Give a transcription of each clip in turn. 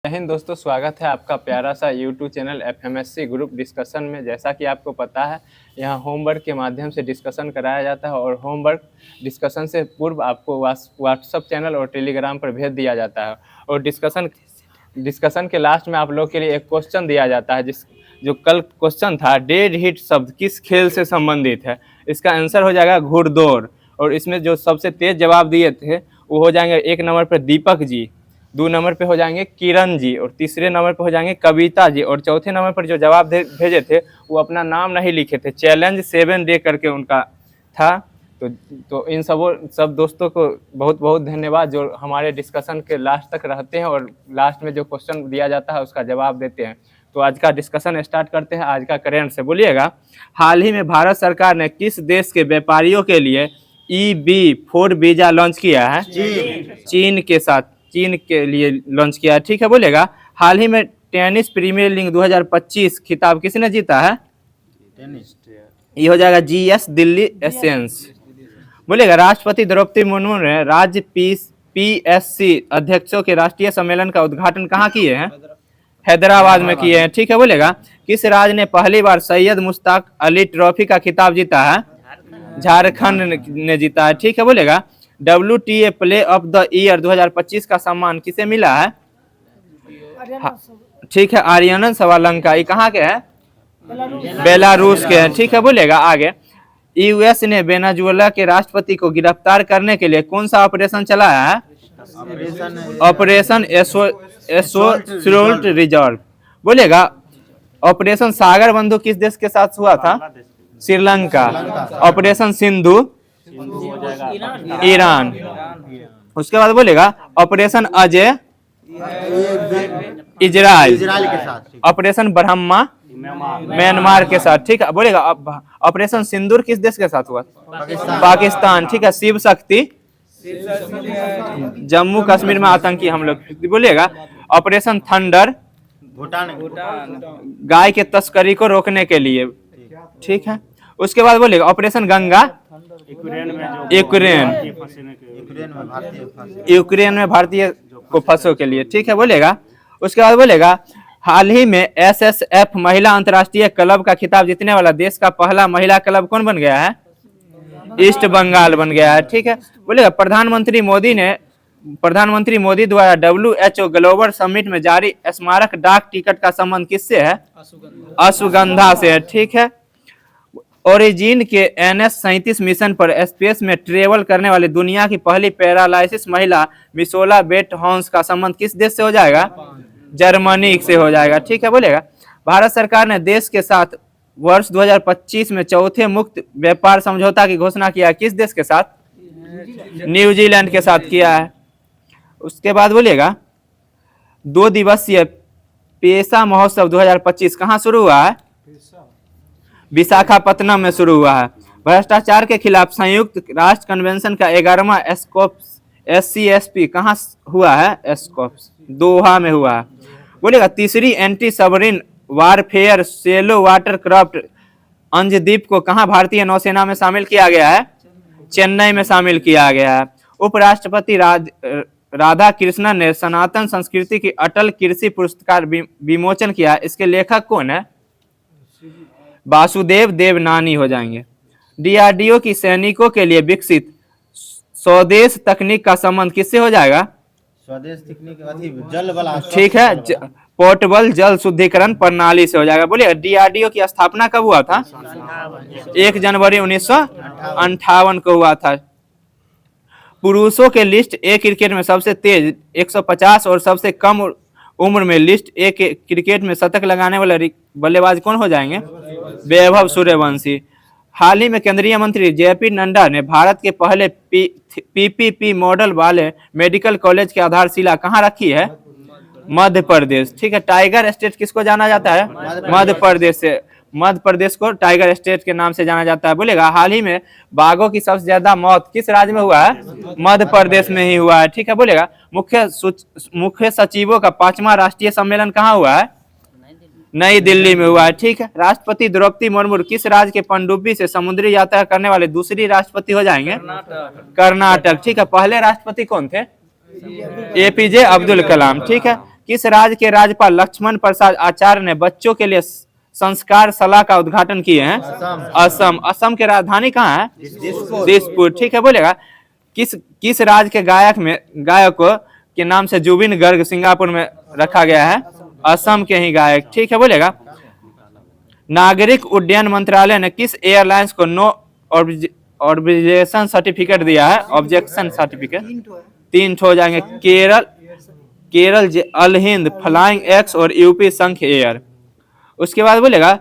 जय हिंद दोस्तों, स्वागत है आपका प्यारा सा यूट्यूब चैनल एफएमएससी ग्रुप डिस्कशन में। जैसा कि आपको पता है, यहाँ होमवर्क के माध्यम से डिस्कशन कराया जाता है और होमवर्क डिस्कशन से पूर्व आपको व्हाट्सअप चैनल और टेलीग्राम पर भेज दिया जाता है। और डिस्कशन के लास्ट में आप लोग के लिए एक क्वेश्चन दिया जाता है, जो कल क्वेश्चन था, डेड हिट शब्द किस खेल से संबंधित है। इसका आंसर हो जाएगा घुड़दौड़। और इसमें जो सबसे तेज जवाब दिए थे वो हो जाएंगे 1 नंबर पर दीपक जी, 2 नंबर पे हो जाएंगे किरण जी, और तीसरे नंबर पे हो जाएंगे कविता जी, और चौथे नंबर पर जो जवाब भेजे थे वो अपना नाम नहीं लिखे थे। चैलेंज 7 डे करके उनका था। तो इन सब दोस्तों को बहुत बहुत धन्यवाद, जो हमारे डिस्कशन के लास्ट तक रहते हैं और लास्ट में जो क्वेश्चन दिया जाता है उसका जवाब देते हैं। तो आज का डिस्कशन स्टार्ट करते हैं। आज का करेंट से बोलिएगा, हाल ही में भारत सरकार ने किस देश के व्यापारियों के लिए EB4 वीजा लॉन्च किया है? चीन के लिए लॉन्च किया है। ठीक है, बोलेगा हाल ही में टेनिस प्रीमियर लीग 2025 खिताब किसने जीता है? ये हो जाएगा GS दिल्ली एशियंस। बोलेगा राष्ट्रपति द्रौपदी मुर्मू ने राज्य PSC अध्यक्षों के राष्ट्रीय सम्मेलन का उद्घाटन कहाँ किए हैं? हैदराबाद में किए हैं। ठीक है, बोलेगा किस राज्य ने पहली बार सैयद मुश्ताक अली ट्रॉफी का खिताब जीता है? झारखंड ने जीता है। ठीक है, बोलेगा WTA play of the year 2025 का सम्मान किसे मिला है? ठीक है, आर्यनन सवालंका। ये कहाँ के हैं? बेलारूस के हैं। ठीक है, बोलेगा आगे, US ने वेनेजुएला के राष्ट्रपति को गिरफ्तार करने के लिए कौन सा ऑपरेशन चलाया है? Operation assault reserve. बोलेगा ऑपरेशन सागर बंधु किस देश के साथ हुआ था? श्रीलंका। ऑपरेशन सिंधु ईरान। उसके बाद बोलेगा ऑपरेशन अजय इजराइल के साथ। ऑपरेशन ब्रह्मा म्यांमार के साथ। ठीक है, बोलेगा ऑपरेशन सिंदूर किस देश के साथ हुआ? पाकिस्तान। ठीक है, शिव शक्ति जम्मू कश्मीर में आतंकी हमले। बोलेगा ऑपरेशन थंडर गाय के तस्करी को रोकने के लिए। ठीक है, उसके बाद बोलेगा ऑपरेशन गंगा यूक्रेन में भारतीय को फंसों के लिए। ठीक है, बोलेगा उसके बाद बोलेगा हाल ही में SSF महिला अंतर्राष्ट्रीय क्लब का खिताब जीतने वाला देश का पहला महिला क्लब कौन बन गया है? ईस्ट बंगाल बन गया है। ठीक है, बोलेगा प्रधानमंत्री मोदी द्वारा WHO ग्लोबल समिट में जारी स्मारक डाक टिकट का संबंध किससे है? अश्वगंधा से है। ठीक है, ओरिजिन के NS-37 मिशन पर स्पेस में ट्रेवल करने वाली दुनिया की पहली पैरालाइसिस महिला मिसोला बेट हॉन्स का संबंध किस देश से हो जाएगा? जर्मनी से हो जाएगा। ठीक है, बोलेगा भारत सरकार ने देश के साथ वर्ष 2025 में चौथे मुक्त व्यापार समझौता की घोषणा किया। किस देश के साथ? न्यूजीलैंड के साथ किया है। उसके बाद बोलेगा 2 दिवसीय पेशा महोत्सव 2025 कहाँ शुरू हुआ है? विशाखापत्तनम में शुरू हुआ है। भ्रष्टाचार के खिलाफ संयुक्त राष्ट्र कन्वेंशन का 11वां SCSP कहाँ हुआ है? एस्कॉप्स दोहा में हुआ है। बोलेगा तीसरी एंटी सबमरीन वारफेयर सेलो वाटरक्राफ्ट अंजदीप को कहाँ भारतीय नौसेना में शामिल किया गया है? चेन्नई में शामिल किया गया है। उपराष्ट्रपति राधा कृष्णन ने सनातन संस्कृति की अटल कृषि पुरस्कार विमोचन किया। इसके लेखक कौन है? वासुदेव देवनानी हो जाएंगे। DRDO की सैनिकों के लिए विकसित स्वदेश तकनीक का संबंध किससे हो जाएगा? स्वदेश तकनीक जल वाला। ठीक है, पोर्टेबल जल शुद्धिकरण प्रणाली से हो जाएगा। बोलिए DRDO की स्थापना कब हुआ था? 1 जनवरी 1958 को हुआ था। पुरुषों के लिस्ट A क्रिकेट में सबसे तेज 150 और सबसे कम उम्र में लिस्ट A के क्रिकेट में शतक लगाने वाले बल्लेबाज कौन हो जाएंगे? वैभव सूर्यवंशी। हाल ही में केंद्रीय मंत्री JP नड्डा ने भारत के पहले PPP मॉडल वाले मेडिकल कॉलेज की आधारशिला कहाँ रखी है? मध्य प्रदेश। ठीक है, टाइगर स्टेट किसको जाना जाता है? मध्य प्रदेश से। मध्य प्रदेश को टाइगर स्टेट के नाम से जाना जाता है। बोलेगा हाल ही में बाघों की सबसे ज्यादा मौत किस राज्य में हुआ है? मध्य प्रदेश में ही हुआ है। ठीक है, बोलेगा मुख्य सचिवों का 5वां राष्ट्रीय सम्मेलन कहाँ हुआ है? नई दिल्ली में हुआ है। ठीक है, राष्ट्रपति द्रौपदी मुर्मू किस राज्य के पनडुब्बी से समुद्री यात्रा करने वाले दूसरी राष्ट्रपति हो जाएंगे? कर्नाटक। ठीक है, पहले राष्ट्रपति कौन थे? APJ अब्दुल कलाम। ठीक है, किस राज्य के राज्यपाल लक्ष्मण प्रसाद आचार्य ने बच्चों के लिए संस्कार शाला का उद्घाटन किए हैं? असम। असम की राजधानी कहाँ है? दिसपुर। ठीक है, बोलेगा किस राज्य के गायक के नाम से जुबिन गर्ग सिंगापुर में रखा गया है? असम के ही गायक। ठीक है, बोलेगा नागरिक उड्डयन मंत्रालय ने किस एयरलाइंस को नो ऑब्जेक्शन सर्टिफिकेट दिया है? ऑब्जेक्शन सर्टिफिकेट 3 हो जाएंगे, केरल अल हिंद, फ्लाइंग एक्स और यूपी संघ एयर। उसके बाद बोलेगा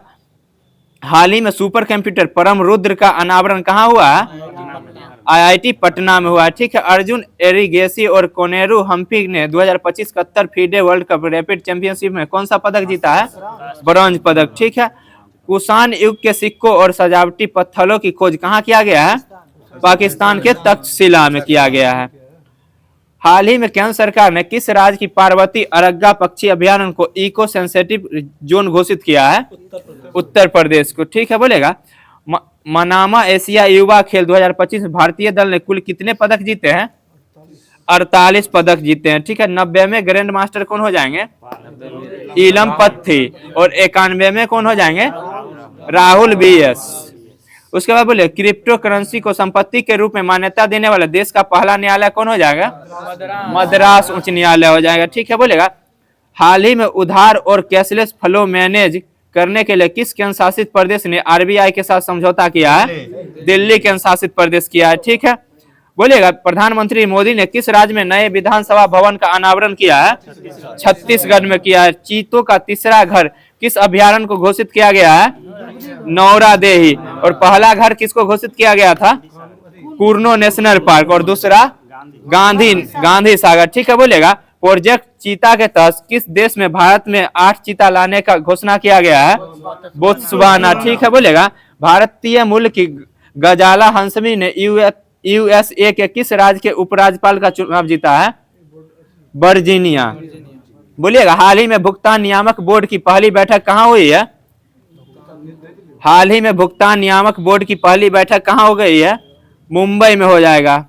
हाल ही में सुपर कंप्यूटर परम रुद्र का अनावरण कहाँ हुआ है? IIT पटना में हुआ है। ठीक है, अर्जुन एरिगेसी और कोनेरू हम्पी ने 2025 Qatar FIDE world cup rapid championship में कौन सा पदक जीता है? ब्रॉन्ज पदक। ठीक है, कुषाण युग के सिक्कों और सजावटी पत्थरों की खोज कहाँ किया गया है? पाकिस्तान के तक्षशिला में किया गया है। हाल ही में केंद्र सरकार ने किस राज्य की पार्वती अरग्गा पक्षी अभयारण्य को इको सेंसिटिव जोन घोषित किया है? उत्तर प्रदेश को। ठीक है, बोलेगा मनामा एशिया युवा खेल 2025 में भारतीय दल ने कुल कितने पदक जीते हैं? 48 पदक जीते हैं। ठीक है, 90वें ग्रैंड मास्टर कौन हो जाएंगे? इलम पत्थी। और 91वें में कौन हो जाएंगे? राहुल BS। उसके बाद बोले क्रिप्टो करेंसी को संपत्ति के रूप में मान्यता देने वाला देश का पहला न्यायालय कौन हो जाएगा? मद्रास उच्च न्यायालय हो जाएगा। ठीक है, बोलेगा हाल ही में उधार और कैशलेस फ्लो मैनेज करने के लिए किस केंद्र शासित प्रदेश ने RBI के साथ समझौता किया है? दिल्ली केंद्र शासित प्रदेश किया है। ठीक है, बोलेगा प्रधानमंत्री मोदी ने किस राज्य में नए विधानसभा भवन का अनावरण किया है? छत्तीसगढ़ में किया है। चीतों का तीसरा घर किस अभयारण्य को घोषित किया गया है? नौरादेही। और पहला घर किसको घोषित किया गया था? कुर्नो नेशनल पार्क। और दूसरा गांधी सागर। ठीक है, बोलेगा प्रोजेक्ट चीता के तहत किस देश में भारत में 8 चीता लाने का घोषणा किया गया है? बोत्सवाना। ठीक है, बोलेगा भारतीय मूल की गजाला हंसमी ने USA के किस राज्य के उपराज्यपाल का चुनाव जीता है? वर्जीनिया। बोलिएगा हाल ही में भुगतान नियामक बोर्ड की पहली बैठक कहाँ हुई है? हाल ही में भुगतान नियामक बोर्ड की पहली बैठक कहाँ हो गई है? मुंबई में हो जाएगा।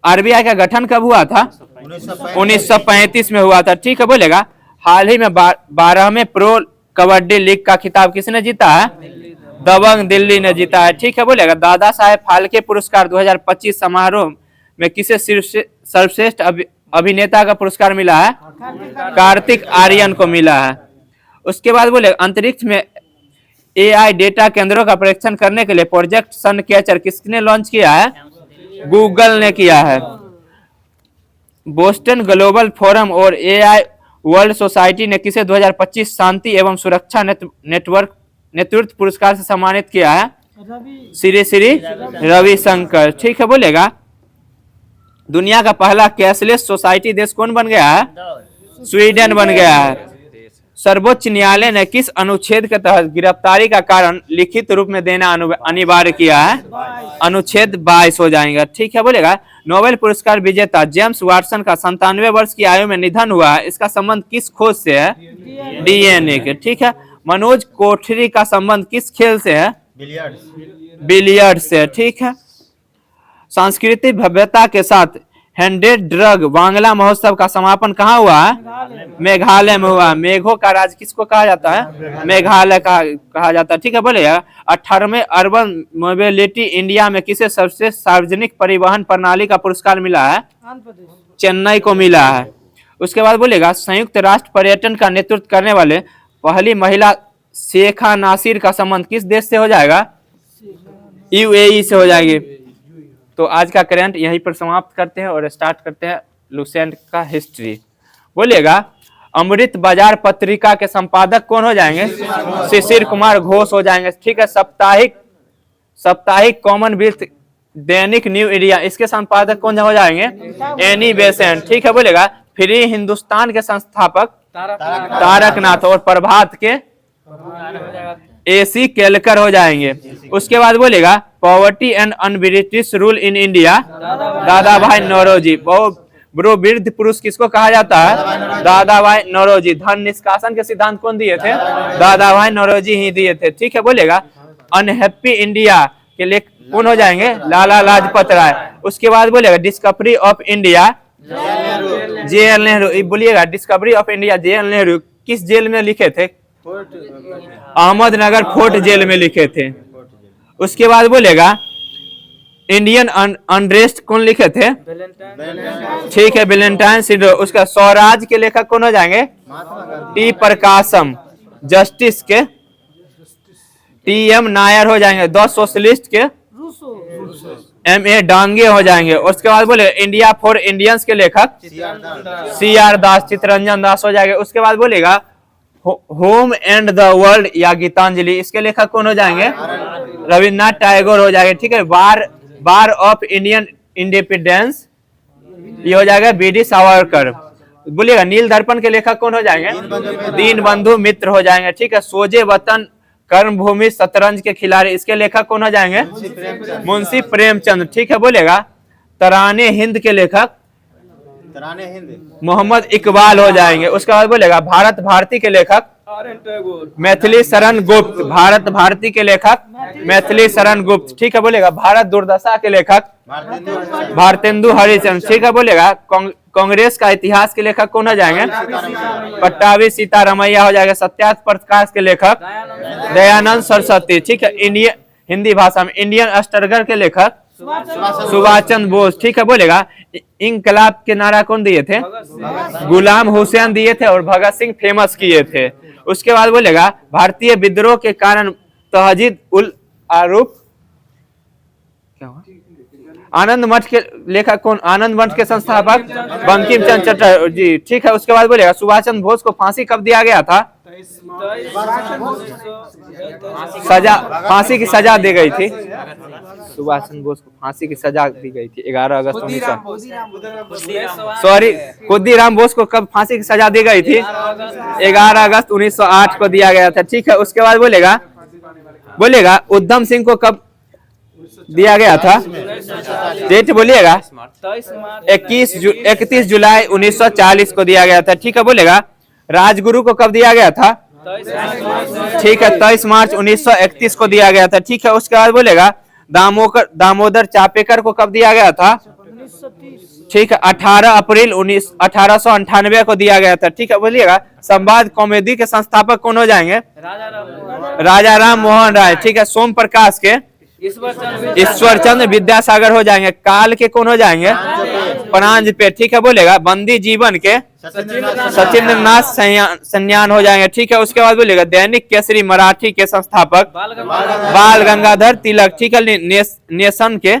RBI का गठन कब हुआ था? 1935 में हुआ था। ठीक है, बोलेगा हाल ही में 12वें प्रो कबड्डी लीग का खिताब किसने जीता है? दबंग दिल्ली ने जीता है। ठीक है, बोलेगा दादा साहेब फाल्के पुरस्कार 2025 समारोह में किसे सर्वश्रेष्ठ अभिनेता का पुरस्कार मिला है? कार्तिक आर्यन को मिला है। उसके बाद बोले अंतरिक्ष में AI डेटा केंद्रों का परीक्षण करने के लिए प्रोजेक्ट सन कैचर किसने लॉन्च किया है? गूगल ने किया है। बोस्टन ग्लोबल फोरम और AI वर्ल्ड सोसाइटी ने किसे 2025 शांति एवं सुरक्षा नेतृत्व पुरस्कार से सम्मानित किया है? श्री रविशंकर। ठीक है, बोलेगा दुनिया का पहला कैशलेस सोसाइटी देश कौन बन गया है? स्वीडन बन गया है। सर्वोच्च न्यायालय ने किस अनुच्छेद के तहत गिरफ्तारी का कारण लिखित रूप में देना अनिवार्य किया है? अनुच्छेद 22 हो जाएगा। ठीक है, बोलेगा नोबेल पुरस्कार विजेता जेम्स वाटसन का 97 वर्ष की आयु में निधन हुआ है। इसका संबंध किस खोज से है? DNA के। ठीक है, मनोज कोठरी का संबंध किस खेल से है? बिलियर्ड से। ठीक है, सांस्कृतिक भव्यता के साथ हैंडेड ड्रग बांग्ला महोत्सव का समापन कहाँ हुआ है? मेघालय में हुआ। मेघों का राज्य किसको कहा जाता है? मेघालय कहा जाता है। ठीक है, बोलेगा 18वें अर्बन मोबिलिटी इंडिया में किसे सर्वश्रेष्ठ सार्वजनिक परिवहन प्रणाली का पुरस्कार मिला है? चेन्नई को मिला है। उसके बाद बोलेगा संयुक्त राष्ट्र पर्यटन का नेतृत्व करने वाले पहली महिला शेखा नासिर का संबंध किस देश से हो जाएगा? UAE से हो जाएगी। तो आज का करंट यहीं पर समाप्त करते हैं और स्टार्ट करते हैं लुसेंट का हिस्ट्री। बोलिएगा अमृत बाजार पत्रिका के संपादक कौन हो जाएंगे? शिशिर कुमार घोष हो जाएंगे। ठीक है, साप्ताहिक कॉमनवेल्थ दैनिक न्यू इंडिया इसके संपादक कौन हो जाएंगे? Annie Besant. ठीक है, बोलेगा फ्री हिंदुस्तान के संस्थापक तारक नाथ और प्रभात के AC केलकर हो जाएंगे। उसके बाद बोलेगा poverty and un-British rule in India दादा भाई नौरोजी। ब्रो वृद्ध पुरुष किसको कहा जाता है? दादा भाई नौरोजी। धन निष्कासन के सिद्धांत कौन दिए थे? दादा भाई नौरोजी ही दिए थे। ठीक है, बोलेगा अनहैप्पी इंडिया के लिए कौन हो जाएंगे? लाला लाजपत राय। उसके बाद बोलेगा Discovery of India JL Nehru. बोलिएगा Discovery of India JL Nehru किस जेल में लिखे थे? अहमदनगर फोर्ट जेल में लिखे थे। उसके बाद बोलेगा इंडियन अनरेस्ट कौन लिखे थे? ठीक है, वैलेंटाइन सिंड्रोम। उसका स्वराज के लेखक कौन हो जाएंगे? टी प्रकाशम। जस्टिस के TM नायर हो जाएंगे। द सोशलिस्ट के MA डांगे हो जाएंगे। उसके बाद बोले इंडिया फॉर इंडियंस के लेखक CR दास, चित्तरंजन दास हो जाएंगे। उसके बाद बोलेगा होम एंड द वर्ल्ड या गीतांजलि, इसके लेखक कौन हो जाएंगे? रविन्द्रनाथ टैगोर हो जाएंगे। ठीक है, बार ऑफ इंडियन इंडिपेंडेंस ये हो जाएगा BD सावरकर। बोलिएगा नील दर्पण के लेखक कौन हो जाएंगे? दीनबंधु मित्र हो जाएंगे। ठीक है, सोजे वतन कर्मभूमि शतरंज के खिलाड़ी, इसके लेखक कौन हो जाएंगे? मुंशी प्रेमचंद। ठीक है, बोलेगा तराने हिंद के लेखक मोहम्मद इकबाल हो जाएंगे। उसके बाद बोलेगा भारत भारती के लेखक मैथिली शरण गुप्त। भारत भारती के लेखक मैथिली शरण गुप्त। ठीक है, बोलेगा भारत दुर्दशा के लेखक भारतेंदु हरिचंद। ठीक है, बोलेगा कांग्रेस का इतिहास के लेखक कौन हो जाएंगे? पट्टाभी सीतारमैया हो जाएगा। सत्यार्थ प्रकाश के लेखक दयानंद सरस्वती। ठीक है, हिंदी भाषा में इंडियन अस्टरगर के लेखक सुभाष चंद्र बोस। ठीक है, बोलेगा इंकलाब के नारा कौन दिए थे? गुलाम हुसैन दिए थे और भगत सिंह फेमस किए थे। उसके बाद बोलेगा भारतीय विद्रोह के कारण तहजीद उल आरूफ क्या हुआ? आनंद मठ के लेखक कौन? आनंद मठ के संस्थापक बंकिम चंद्र चटर्जी। ठीक है, उसके बाद बोलेगा सुभाष चंद्र बोस को फांसी कब दिया गया था? फांसी की सजा दी गई थी। सुभाष चंद्र बोस को फांसी की सजा दी गई थी 11 अगस्त 1900 खुद्दीराम बोस को कब फांसी की सजा दी गई थी? 11 अगस्त 1908 को दिया गया था। ठीक है, उसके बाद बोलेगा उधम सिंह को कब दिया गया था? डेट बोलिएगा 31 जुलाई 1940 को दिया गया था। ठीक है, बोलेगा राजगुरु को कब दिया गया था? ठीक है, 23 मार्च 1931 को दिया गया था। ठीक है, उसके बाद बोलेगा दामोदर चापेकर को कब दिया गया था? ठीक है, 18 अप्रैल 1898 को दिया गया था। ठीक है, बोलिएगा संवाद कॉमेडी के संस्थापक कौन हो जाएंगे? राजा राम मोहन राय। ठीक है, सोम प्रकाश के ईश्वरचंद्र विद्यासागर हो जाएंगे। काल के कौन हो जाएंगे? प्रांज पे। ठीक है, बोलेगा बंदी जीवन के सचिंद्र नाथ सन्यान हो जाएंगे। ठीक है, उसके बाद बोलेगा दैनिक केसरी मराठी के संस्थापक बाल गंगाधर तिलक। ठीक है, नेशन के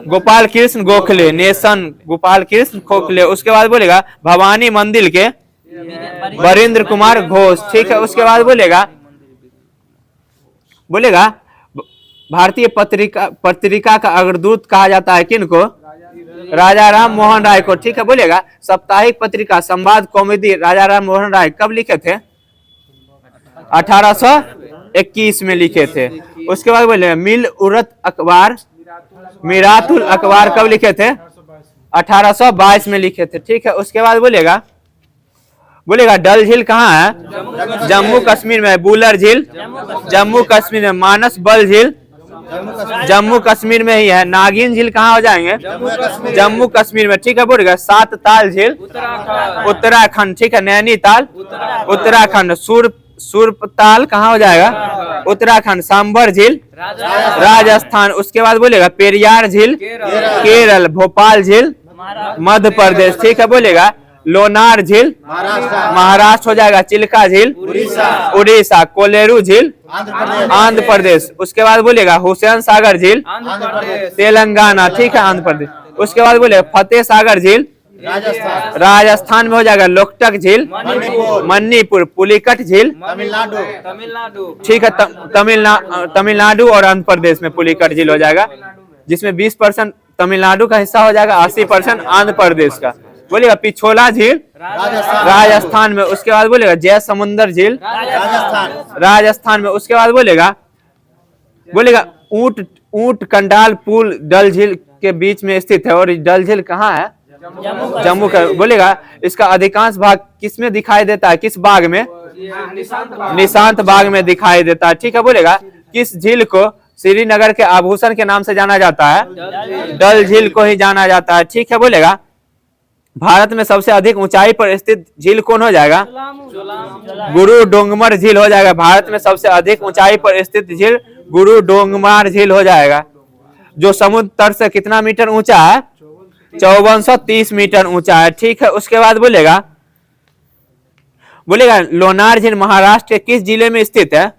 गोपाल कृष्ण गोखले। नेशन गोपाल कृष्ण गोखले। उसके बाद बोलेगा भवानी मंदिर के वरिंद्र कुमार घोष। ठीक है, उसके बाद बोलेगा भारतीय पत्रिका का अग्रदूत कहा जाता है किनको? राजा राम मोहन राय को। ठीक है, बोलेगा साप्ताहिक पत्रिका संवाद कॉमेडी राजा राम मोहन राय कब लिखे थे? 1821 में लिखे थे। उसके बाद बोलेगा मीरातुल अखबार कब लिखे थे? 1822 में लिखे थे। ठीक है, उसके बाद बोलेगा डल झील कहाँ है? जम्मू कश्मीर में। बुलर झील जम्मू कश्मीर में। मानस बल झील जम्मू कश्मीर में ही है। नागिन झील कहाँ हो जाएंगे? जम्मू कश्मीर में। ठीक है, बोलेगा सात ताल झील उत्तराखंड। ठीक है, नैनीताल उत्तराखंड। सुरपताल कहाँ हो जाएगा? उत्तराखंड। सांबर झील राजस्थान। उसके बाद बोलेगा पेरियार झील केरल। भोपाल झील मध्य प्रदेश। ठीक है, बोलेगा लोनार झील महाराष्ट्र हो जाएगा। चिल्का झील उड़ीसा। कोलेरू झील आंध्र प्रदेश। उसके बाद बोलेगा हुसैन सागर झील तेलंगाना। ठीक है, आंध्र प्रदेश। उसके बाद बोलेगा फतेह सागर झील राजस्थान में हो जाएगा। लोकटक झील मणिपुर। पुलिकट झील तमिलनाडु। ठीक है, तमिलनाडु और आंध्र प्रदेश में पुलिकट झील हो जाएगा, जिसमें 20% तमिलनाडु का हिस्सा हो जाएगा, 80% आंध्र प्रदेश का। बोलेगा पिछोला झील राजस्थान में। उसके बाद बोलेगा जय समुंदर झील राजस्थान में। उसके बाद बोलेगा ऊंट कंडाल पुल डल झील के बीच में स्थित है। और डल झील कहाँ है? जम्मू का। बोलेगा इसका अधिकांश भाग किस में दिखाई देता है? किस बाग में? निशांत बाग में दिखाई देता है। ठीक है, बोलेगा किस झील को श्रीनगर के आभूषण के नाम से जाना जाता है? डल झील को ही जाना जाता है। ठीक है, बोलेगा भारत में सबसे अधिक ऊंचाई पर स्थित झील कौन हो जाएगा? गुरु डोंगमर झील हो जाएगा। भारत में सबसे अधिक ऊंचाई पर स्थित झील गुरु डोंगमार झील हो जाएगा, जो समुद्र तट से कितना मीटर ऊंचा है? 5430 मीटर ऊंचा है। ठीक है, उसके बाद बोलेगा लोनार झील महाराष्ट्र के किस जिले में स्थित है?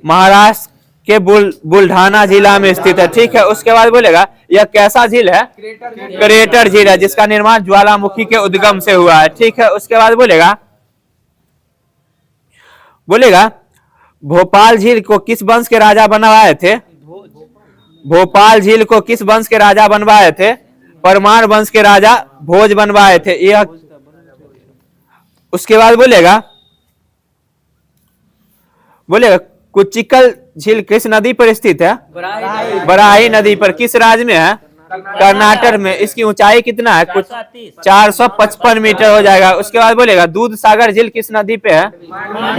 महाराष्ट्र के बुल्ढाना जिला में स्थित है। ठीक है, उसके बाद बोलेगा यह कैसा झील है? क्रेटर झील है, जिसका निर्माण ज्वालामुखी के उद्गम से हुआ है। ठीक है, उसके बाद बोलेगा भोपाल झील को किस वंश के राजा बनवाए थे? भोपाल झील को किस वंश के राजा बनवाए थे? परमार वंश के राजा भोज बनवाए थे। यह उसके बाद बोलेगा कुचिकल झील किस नदी पर स्थित है? बराही नदी पर। किस राज्य में है? कर्नाटक में। इसकी ऊंचाई कितना है? कुछ 455 मीटर हो जाएगा। उसके बाद बोलेगा दूध सागर झील किस नदी पे है?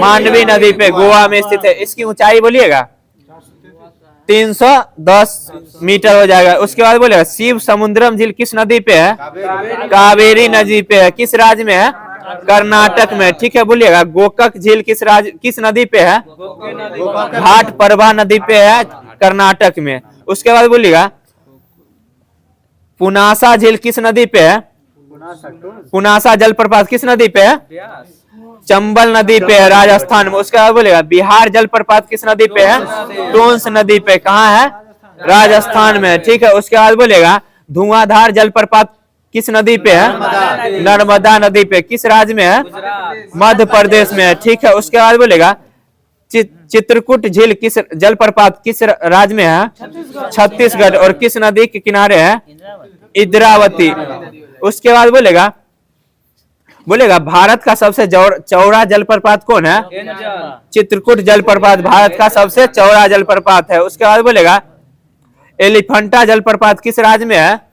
मांडवी नदी पे, गोवा में स्थित है। इसकी ऊंचाई बोलिएगा 310 मीटर हो जाएगा। उसके बाद बोलेगा शिव समुद्रम झील किस नदी पे है? कावेरी नदी पे है। किस राज्य में है? कर्नाटक में। ठीक है, बोलिएगा गोकक झील किस नदी पे है? घाट परभा नदी पे है, कर्नाटक में। उसके बाद बोलिएगा पुनासा झील किस नदी पे है? पुनासा जलप्रपात किस नदी पे है? चंबल नदी पे है, राजस्थान में। उसके बाद बोलेगा बिहार जलप्रपात किस नदी पे है? टोंस नदी पे। कहाँ है? राजस्थान में। ठीक है, उसके बाद बोलेगा धुआंधार जलप्रपात किस नदी पे है? नर्मदा नदी पे। किस राज्य में है? मध्य प्रदेश में है। ठीक है, उसके बाद बोलेगा चित्रकूट झील किस जलप्रपात किस राज्य में है? छत्तीसगढ़। और किस नदी के किनारे है? इंद्रावती। उसके बाद बोलेगा भारत का सबसे चौड़ा जलप्रपात कौन है? चित्रकूट जलप्रपात भारत का सबसे चौड़ा जलप्रपात है। उसके बाद बोलेगा एलिफेंटा जलप्रपात किस राज्य में है?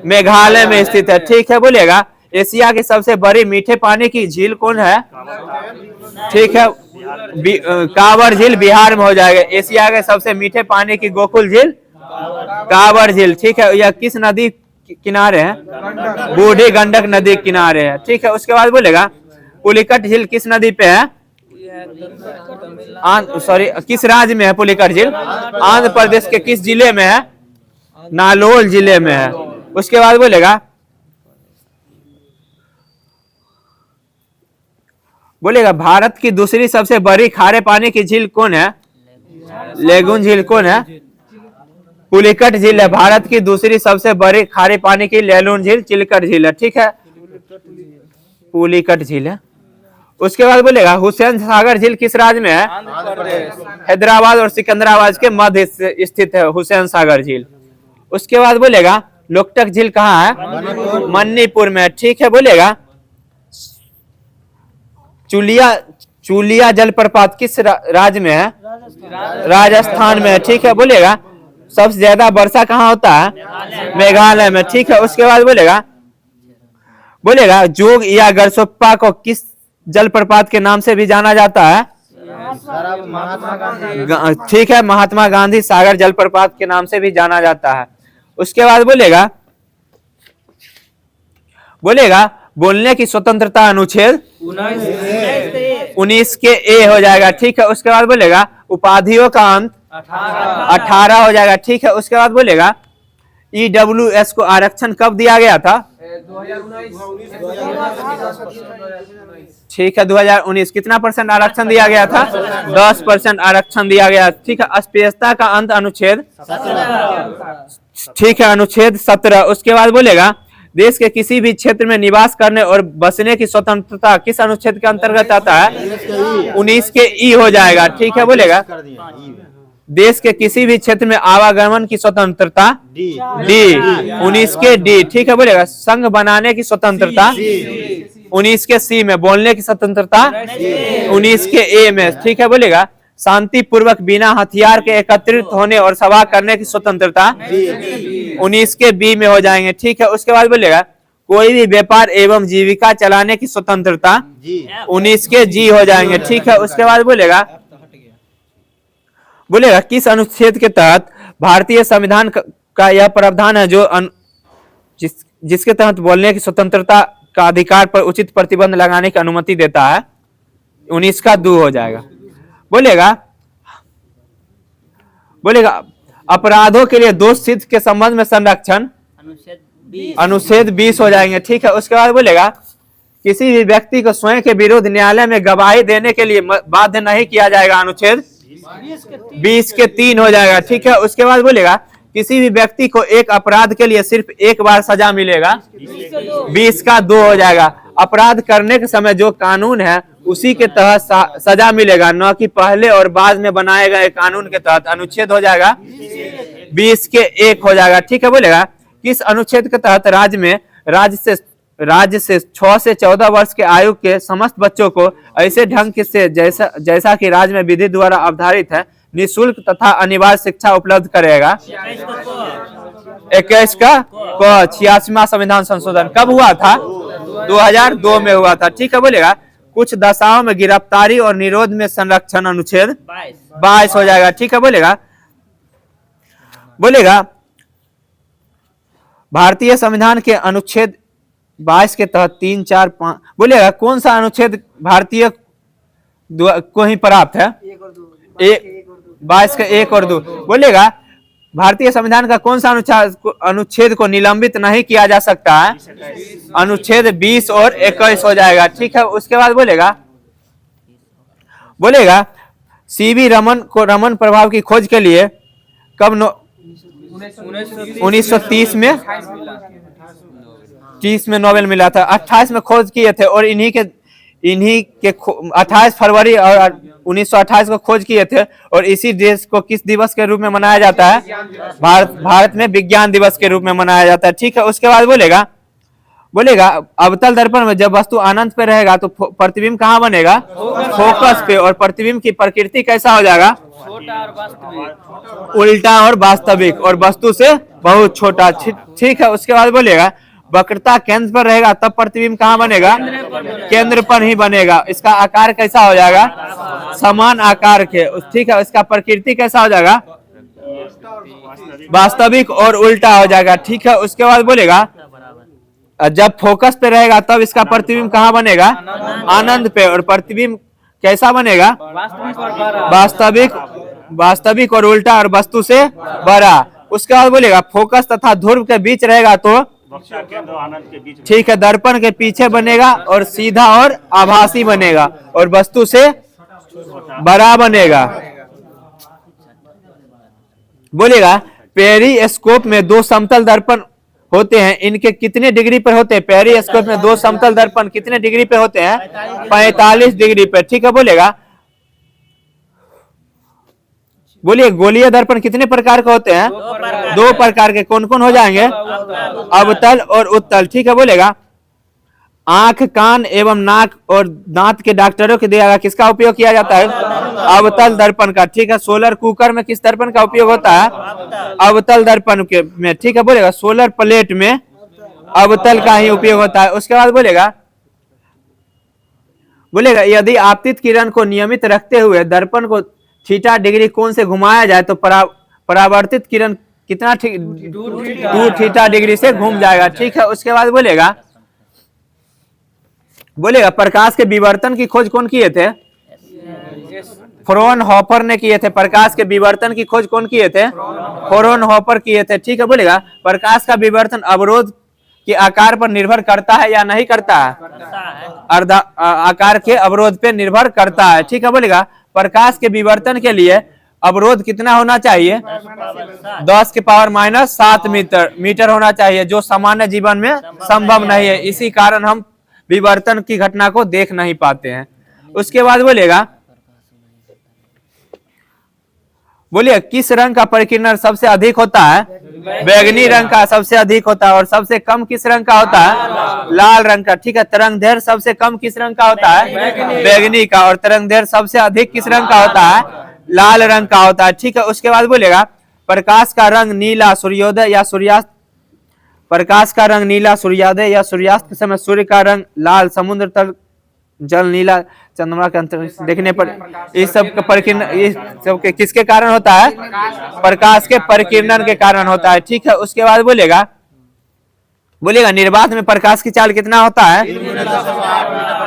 मेघालय में स्थित है। ठीक है, बोलेगा एशिया की सबसे बड़ी मीठे पानी की झील कौन है? ठीक है, कांवर झील बिहार में हो जाएगा। एशिया के सबसे मीठे पानी की गोकुल झील कांवर झील। ठीक है, यह किस नदी किनारे है? बूढ़ी गंडक नदी किनारे है। ठीक है, उसके बाद बोलेगा पुलिकट झील किस नदी पे है? किस राज्य में है पुलिकट झील? आंध्र प्रदेश के किस जिले में है? नालोल जिले में है। उसके बाद बोलेगा भारत की दूसरी सबसे बड़ी खारे पानी की झील कौन है? लेगुन झील कौन है? पुलिकट झील है। भारत की दूसरी सबसे बड़ी खारे पानी की लेलून झील चिलकट झील है। ठीक है, पुलिकट झील है। उसके बाद बोलेगा हुसैन सागर झील किस राज्य में है? हैदराबाद और सिकंदराबाद के मध्य स्थित है हुसैन सागर झील। उसके बाद बोलेगा लोकटक झील कहाँ है? मणिपुर में। ठीक है, बोलेगा चुलिया जलप्रपात किस राज्य में है? राजस्थान में। ठीक है, बोलेगा सबसे ज्यादा वर्षा कहाँ होता है? मेघालय में। ठीक है, उसके बाद बोलेगा जोग या गरसोप्पा को किस जलप्रपात के नाम से भी जाना जाता है? ठीक है, महात्मा गांधी सागर जलप्रपात के नाम से भी जाना जाता है। उसके बाद बोलेगा बोलने की स्वतंत्रता अनुच्छेद 19 के ए हो जाएगा। ठीक है, उसके बाद बोलेगा उपाधियों का अंत 18 हो जाएगा। ठीक है, उसके बाद बोलेगा EWS को आरक्षण कब दिया गया था? 2019। ठीक है, 2019। कितना % आरक्षण दिया गया था? 10% आरक्षण दिया गया। ठीक है, अस्पृश्यता का अंत अनुच्छेद 17। ठीक है, अनुच्छेद 17। उसके बाद बोलेगा देश के किसी भी क्षेत्र में निवास करने और बसने की स्वतंत्रता किस अनुच्छेद के अंतर्गत आता है? 19 के ई हो जाएगा। ठीक है, बोलेगा देश के किसी भी क्षेत्र में आवागमन की स्वतंत्रता डी 19 के डी। ठीक है, बोलेगा संघ बनाने की स्वतंत्रता 19 के सी में। बोलने की स्वतंत्रता 19 के ए में। ठीक है, बोलेगा शांति पूर्वक बिना हथियार के एकत्रित होने और सभा करने की स्वतंत्रता 19 के बी में हो जाएंगे। ठीक है, उसके बाद बोलेगा कोई भी व्यापार एवं जीविका चलाने की स्वतंत्रता 19 के जी हो जाएंगे। ठीक है, उसके बाद बोलेगा बोलेगा किस अनुच्छेद के तहत भारतीय संविधान का यह प्रावधान है जो जिसके तहत बोलने की स्वतंत्रता का अधिकार पर उचित प्रतिबंध लगाने की अनुमति देता है। 19 का 2 हो जाएगा। बोलेगा अपराधों के लिए दोष सिद्ध के संबंध में संरक्षण अनुच्छेद 20 हो जाएंगे। ठीक है, उसके बाद बोलेगा किसी भी व्यक्ति को स्वयं के विरुद्ध न्यायालय में गवाही देने के लिए बाध्य नहीं किया जाएगा। अनुच्छेद 20 के 3 हो जाएगा। ठीक है, उसके बाद बोलेगा किसी भी व्यक्ति को एक अपराध के लिए सिर्फ एक बार सजा मिलेगा। 20 का 2 हो जाएगा। अपराध करने के समय जो कानून है उसी के तहत सजा मिलेगा, न कि पहले और बाद में बनाए गए कानून के तहत। अनुच्छेद हो जाएगा 20 के 1 हो जाएगा। ठीक है, बोलेगा किस अनुच्छेद के तहत राज्य से 6 से 14 वर्ष के आयु के समस्त बच्चों को ऐसे ढंग से जैसा कि राज्य में विधि द्वारा अवधारित है निःशुल्क तथा अनिवार्य शिक्षा उपलब्ध करेगा। 21 का 86वां संविधान संशोधन कब हुआ था? 2002 में हुआ था। ठीक है, बोलेगा कुछ दशाओं में गिरफ्तारी और निरोध में संरक्षण अनुच्छेद 22 हो जाएगा। ठीक है, बोलेगा भारतीय संविधान के अनुच्छेद 22 के तहत 3, 4, 5 बोलेगा कौन सा अनुच्छेद भारतीय को ही प्राप्त है? 22 का 1 और 2। बोलेगा भारतीय संविधान का कौन सा अनुच्छेद को निलंबित नहीं किया जा सकता है? अनुच्छेद 20 और 21 हो जाएगा। ठीक है, उसके बाद बोलेगा सीवी रमन को रमन प्रभाव की खोज के लिए कब 1930 में 30 में नोबेल मिला था। 28 में खोज किए थे और इन्हीं के 28 फरवरी और 1928 को खोज किए थे। और इसी देश को किस दिवस के रूप में मनाया जाता है? भारत में विज्ञान दिवस के रूप में मनाया जाता है। ठीक है, उसके बाद बोलेगा अवतल दर्पण में जब वस्तु अनंत पे रहेगा तो प्रतिबिंब कहाँ बनेगा? फोकस पे। और प्रतिबिंब की प्रकृति कैसा हो जाएगा? उल्टा और वास्तविक, और वस्तु से बहुत छोटा। ठीक है, उसके बाद बोलेगा वक्रता केंद्र पर रहेगा तब प्रतिबिंब कहाँ बनेगा? केंद्र पर ही बनेगा। इसका आकार कैसा हो जाएगा? समान आकार के। ठीक है, इसका प्रकृति कैसा हो जाएगा? वास्तविक और उल्टा हो जाएगा। ठीक है, उसके बाद बोलेगा जब फोकस पे रहेगा तब इसका प्रतिबिंब कहाँ बनेगा? आनंद पे। और प्रतिबिंब कैसा बनेगा? वास्तविक और उल्टा और वस्तु से बड़ा। उसके बाद बोलेगा फोकस तथा ध्रुव के बीच रहेगा तो ठीक है, दर्पण के पीछे बनेगा और सीधा और आभासी बनेगा और वस्तु से बड़ा बनेगा। बोलेगा पेरिस्कोप में 2 समतल दर्पण होते हैं, इनके कितने डिग्री पर होते हैं? पेरिस्कोप में 2 समतल दर्पण कितने डिग्री पे होते हैं? 45 डिग्री पे। ठीक है, बोलिए गोलीय दर्पण कितने प्रकार के होते हैं? 2 प्रकार के। कौन कौन हो जाएंगे? अवतल और उत्तल। ठीक है, बोलेगा आंख, कान एवं नाक और दांत के डॉक्टरों के द्वारा किसका उपयोग किया जाता है? अवतल दर्पण का। ठीक है, सोलर कुकर में किस दर्पण का उपयोग होता है? अवतल दर्पण के में। ठीक है, बोलेगा सोलर प्लेट में अवतल का ही उपयोग होता है। उसके बाद बोलेगा यदि आपतित किरण को नियमित रखते हुए दर्पण को थीटा डिग्री कोण से घुमाया जाए तो परावर्तित किरण कितना 2 थीटा डिग्री से घूम जाएगा। ठीक है, उसके बाद बोलेगा प्रकाश के विवर्तन की खोज कौन किए थे? फ्रॉनहोफर ने किए थे। प्रकाश के विवर्तन की खोज कौन किए थे? फ्रॉनहोफर किए थे। ठीक है, बोलेगा प्रकाश का विवर्तन अवरोध के आकार पर निर्भर करता है या नहीं करता है? आकार के अवरोध पे निर्भर करता है। ठीक है, बोलेगा प्रकाश के विवर्तन के लिए अवरोध कितना होना चाहिए? 10 के पावर -7 मीटर होना चाहिए, जो सामान्य जीवन में संभव नहीं है। इसी कारण हम विवर्तन की घटना को देख नहीं पाते हैं। उसके बाद बोलिए किस रंग का परिकिरण सबसे अधिक होता है? बैगनी रंग का सबसे अधिक होता है। और सबसे कम किस रंग का होता है? लाल रंग का। ठीक है, तरंगदैर्घ्य सबसे कम किस रंग का होता है? बैगनी का। और तरंगदैर्घ्य सबसे अधिक किस रंग का होता है? लाल रंग का होता है। ठीक है, उसके बाद बोलेगा प्रकाश का रंग नीला सूर्योदय या सूर्यास्त प्रकाश का रंग नीला सूर्योदय या सूर्यास्त के समय, सूर्य का रंग लाल समुद्र तल जल नीला, चंद्रमा के अंतरिक्ष देखने पर इस सब का परिकिरण, इस सब के किसके कारण होता है? प्रकाश के परिकिरण के कारण होता है। ठीक है, उसके बाद बोलेगा निर्वात में प्रकाश की चाल कितना होता है?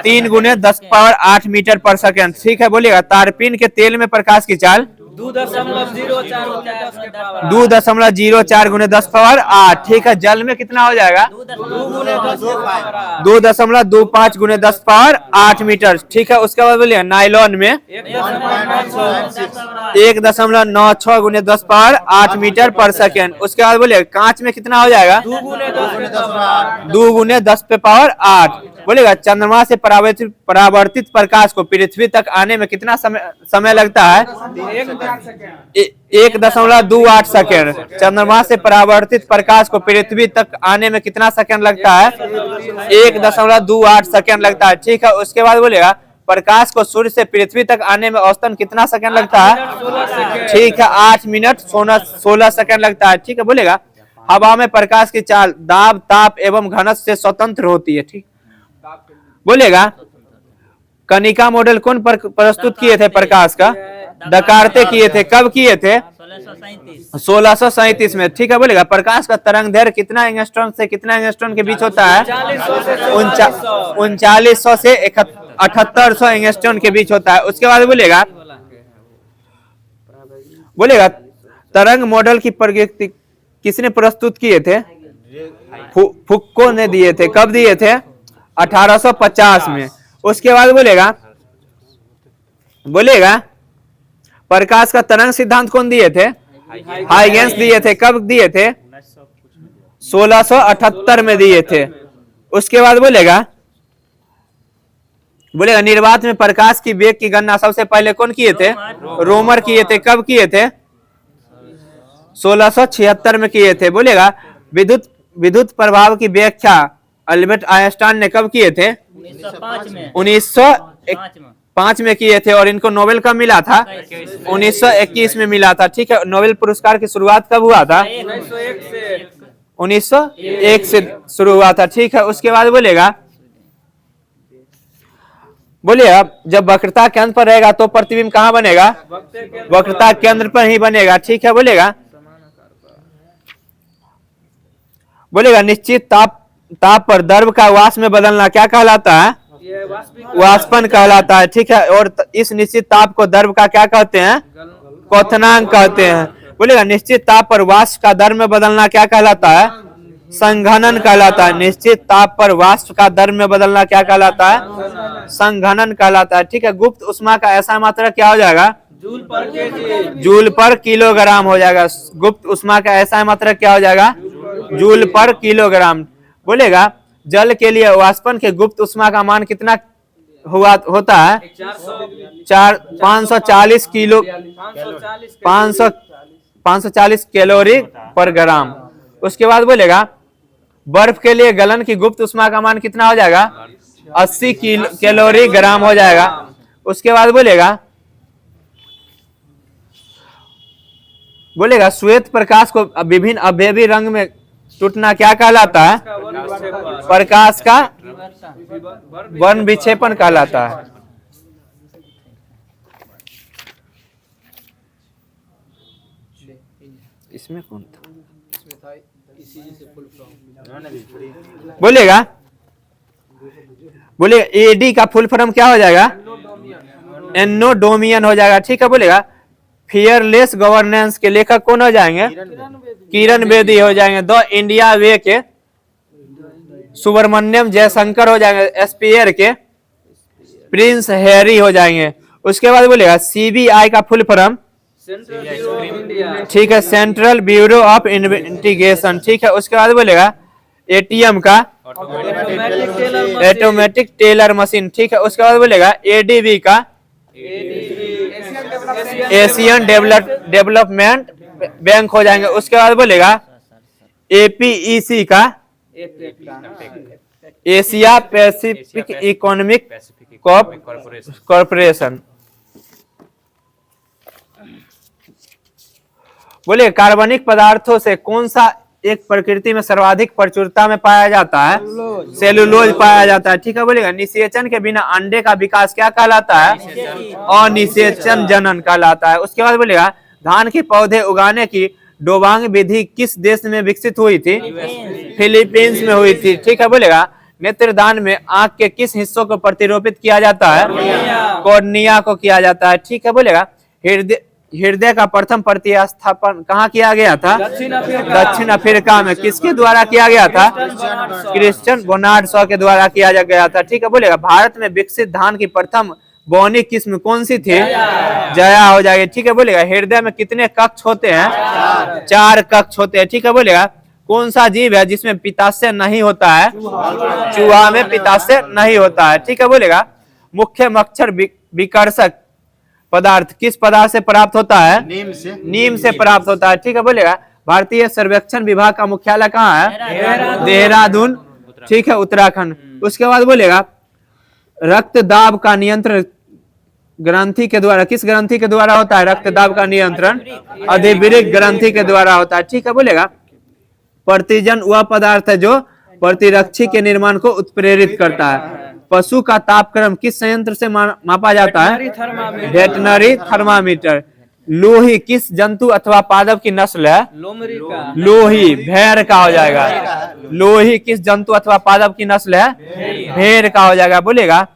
3 × 10⁸ मीटर पर सेकंड। ठीक है, बोलिएगा तारपीन के तेल में प्रकाश की चाल 2.04 × 10⁸। ठीक है, जल में कितना हो जाएगा? 2.25 × 10⁸ मीटर। ठीक है, उसके बाद बोलिए नायलॉन में 1.96 × 10⁸ मीटर पर सेकेंड। उसके बाद बोलिए कांच में कितना हो जाएगा? 2 × 10⁸। बोलेगा चंद्रमा से परावर्तित प्रकाश को पृथ्वी तक आने में कितना समय लगता है? 1.28 सेकेंड। चंद्रमा से परावर्तित प्रकाश को पृथ्वी तक आने में कितना सेकंड लगता है? 1.28 सेकंड लगता है। ठीक है, उसके बाद बोलेगा प्रकाश को सूर्य से पृथ्वी तक आने में औसतन कितना सेकंड लगता है? ठीक है, 8 मिनट 16 सेकंड लगता है। ठीक है, बोलेगा हवा में प्रकाश की चाल दाब, ताप एवं घनत्व से स्वतंत्र होती है। ठीक, बोलेगा कनिका मॉडल कौन प्रस्तुत किए थे प्रकाश का? डकारते किए थे। कब किए थे? 1637 में। ठीक है, बोलेगा प्रकाश का तरंग दैर्घ्य कितना एंगस्ट्रॉम से कितना एंगस्ट्रॉम के बीच होता है? 3900 से 7800 एंगस्ट्रॉम के बीच होता है। उसके बाद बोलेगा तरंग मॉडल की प्रकृति किसने प्रस्तुत किए थे? फुक्को ने दिए थे। कब दिए थे? 1850 में। उसके बाद बोलेगा प्रकाश का तरंग सिद्धांत कौन दिए थे? हाइगेंस दिए थे। कब दिए थे? 1678 में दिए थे। उसके बाद बोलेगा निर्वात में प्रकाश की वेग की गणना सबसे पहले कौन किए थे? रोमर किए थे। कब किए थे? 1676 में किए थे। बोलेगा विद्युत प्रभाव की व्याख्या अल्बर्ट आइंस्टाइन ने कब किए थे? 1905 में किए थे। और इनको नोबेल कब मिला था? 1921 में मिला था। ठीक है, नोबेल पुरस्कार की शुरुआत कब हुआ था? 1901 से शुरू हुआ था। ठीक है, उसके बाद बोलेगा जब वक्रता केंद्र पर रहेगा तो प्रतिबिंब कहाँ बनेगा? वक्रता केंद्र पर ही बनेगा। ठीक है, बोलेगा निश्चित ताप पर द्रव का वाष्प में बदलना क्या कहलाता है? वाष्पन कहलाता है। ठीक है, और इस निश्चित ताप को द्रव का क्या कहते हैं? क्वथनांक कहते हैं। बोलेगा निश्चित ताप पर वाष्प का द्रव में बदलना क्या कहलाता है? संघनन कहलाता है। निश्चित ताप पर वाष्प का द्रव में बदलना क्या कहलाता है? संघनन कहलाता है। ठीक है, गुप्त उष्मा का ऐसा मात्रक क्या हो जाएगा? जूल पर किलोग्राम हो जाएगा। गुप्त उष्मा का ऐसा मात्रक क्या हो जाएगा? जूल पर किलोग्राम। बोलेगा जल के लिए वाष्पन के गुप्त उष्मा का मान कितना होता है? 540 किलो 540 कैलोरी पर ग्राम। उसके बाद बोलेगा बर्फ के लिए गलन की गुप्त उष्मा का मान कितना हो जाएगा? 80 कैलोरी ग्राम हो जाएगा। उसके बाद बोलेगा श्वेत प्रकाश को विभिन्न अवयवी रंग में टूटना क्या कहलाता है? प्रकाश का वर्ण विक्षेपण कहलाता है। इसमें कौन था? बोलेगा एडी का फुल फॉर्म क्या हो जाएगा? एनोडोमियन हो जाएगा। ठीक है, बोलेगा फियरलेस गवर्नेंस के लेखक कौन हो जाएंगे? किरण बेदी हो जाएंगे। द इंडिया वे के सुब्रमण्यम जयशंकर हो जाएंगे। स्पेयर के प्रिंस हैरी हो जाएंगे। उसके बाद बोलेगा सीबीआई का फुल फॉर्म? ठीक है, सेंट्रल ब्यूरो ऑफ इन्वेस्टिगेशन। ठीक है, उसके बाद बोलेगा एटीएम का ऑटोमेटिक टेलर मशीन। ठीक है, उसके बाद बोलेगा एडीबी का एशियन डेवलपमेंट बैंक हो जाएंगे। उसके बाद बोलेगा एपीईसी का एशिया पैसिफिक इकोनॉमिक कॉरपोरेशन। बोले कार्बनिक पदार्थों से कौन सा एक प्रकृति में सर्वाधिक प्रचुरता में पाया जाता है? सेलुलोज पाया जाता है। ठीक है बोलेगा। निषेचन के बिना अंडे का विकास क्या कहलाता है? अनिषेचन जनन कहलाता है। उसके बाद बोलेगा धान के पौधे उगाने की डोबांग विधि किस देश में विकसित हुई थी? फिलीपींस में हुई थी। ठीक है बोलेगा। नेत्रदान में आंख के किस हिस्सों को प्रतिरोपित किया जाता है? कॉर्निया को किया जाता है। ठीक है बोलेगा। हृदय का प्रथम प्रतिस्थापन कहाँ किया गया था? दक्षिण अफ्रीका में। किसके द्वारा किया गया था? क्रिश्चियन बोनार्ड शॉ के द्वारा किया गया था। ठीक है बोलेगा। भारत में विकसित धान की प्रथम बौनी किस्म कौन सी थी? जया हो जाएगी। ठीक है बोलेगा। हृदय में कितने कक्ष होते हैं? 4 कक्ष होते हैं। ठीक है बोलेगा। कौन सा जीव है जिसमें पित्ताशय नहीं होता है? चूहा में पित्ताशय नहीं होता है। ठीक है बोलेगा। मुख्य मच्छर विकर्षक पदार्थ किस पदार्थ से प्राप्त होता है? नीम से प्राप्त होता है। ठीक है बोलेगा। भारतीय सर्वेक्षण विभाग का मुख्यालय कहाँ है? देहरादून। ठीक है उत्तराखंड। उसके बाद बोलेगा रक्तदाब का नियंत्रण ग्रंथि के द्वारा किस ग्रंथि के द्वारा होता है? रक्तदाब का नियंत्रण अधिवृक्क ग्रंथि के द्वारा होता है। ठीक है बोलेगा। प्रतिजन वह पदार्थ है जो प्रतिरक्षी के निर्माण को उत्प्रेरित करता है। पशु का तापक्रम किस संयंत्र से मापा जाता है? Veterinary thermometer. लोही किस जंतु अथवा पादप की नस्ल है? लोही भेड़ का हो जाएगा। लोही किस जंतु अथवा पादप की नस्ल है? भेड़ का हो जाएगा। बोलेगा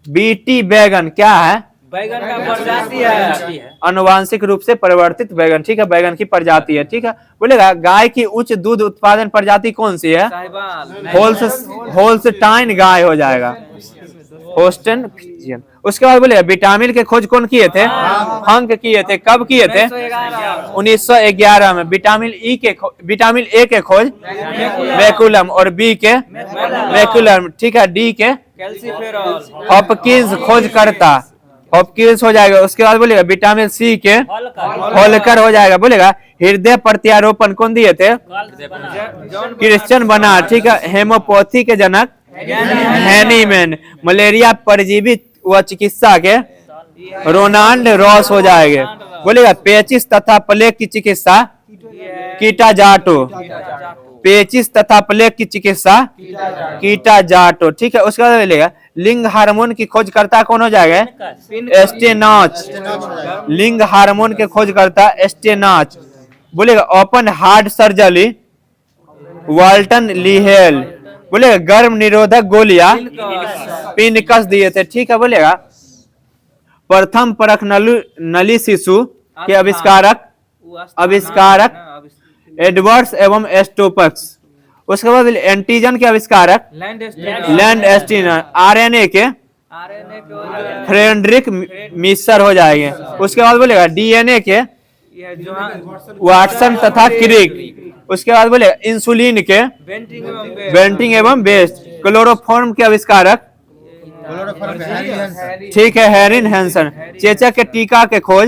बीटी बैगन क्या है? बैगन का प्रजाति है। अनुवांशिक रूप से परिवर्तित बैगन। ठीक है बैगन की प्रजाति है। ठीक है बोलेगा गाय की उच्च दूध उत्पादन प्रजाति कौन सी है? होल्स्टाइन गाय हो जाएगा। होस्टन फ्रीजियन। उसके बाद बोलेगा विटामिन के खोज कौन किए थे? हंक किए थे। कब किए थे? 1911 में। विटामिन ए के खोज मैकुलम और बी के मैकुलम। ठीक है। डी के हॉपकिंस खोज करता हॉपकिंस हो जाएगा। उसके बाद बोलेगा विटामिन सी के होलकर हो जाएगा। बोलेगा हृदय प्रत्यारोपण कौन दिए थे? क्रिश्चियन बना। ठीक है। हेमोपैथी के जनक हैनीमैन। मलेरिया परजीवी व चिकित्सा के रोनाल्ड रॉस हो जाएंगे। बोलेगा पेचिस तथा प्लेग की चिकित्सा कीटाजाटो। पेचिस तथा प्लेग की चिकित्सा कीटाजाटो। ठीक है। उसके बाद बोलेगा लिंग हार्मोन की खोजकर्ता कौन हो जाएगा? एस्टेनाच। लिंग हार्मोन के खोजकर्ता एस्टेनाच। बोलेगा ओपन हार्ट सर्जरी वाल्टन लीहेल। बोलेगा गर्भ निरोधक गोलियां पिनकस दिए थे। ठीक है बोलेगा प्रथम परख नली शिशु के आविष्कारक एडवर्ड्स एवं एस्टोपक्स। उसके बाद एंटीजन के आविष्कारक लैंड एस्टीनर। आरएनए के फ्रेडरिक मिसर हो जाएंगे। उसके बाद बोलेगा डीएनए के वाटसन तथा क्रिक। उसके बाद बोलेगा इंसुलिन के बेंटिंग एवं बेस्ट। क्लोरोफॉर्म के आविष्कारक ठीक है हेरिन हैंसन। चेचक के टीका के खोज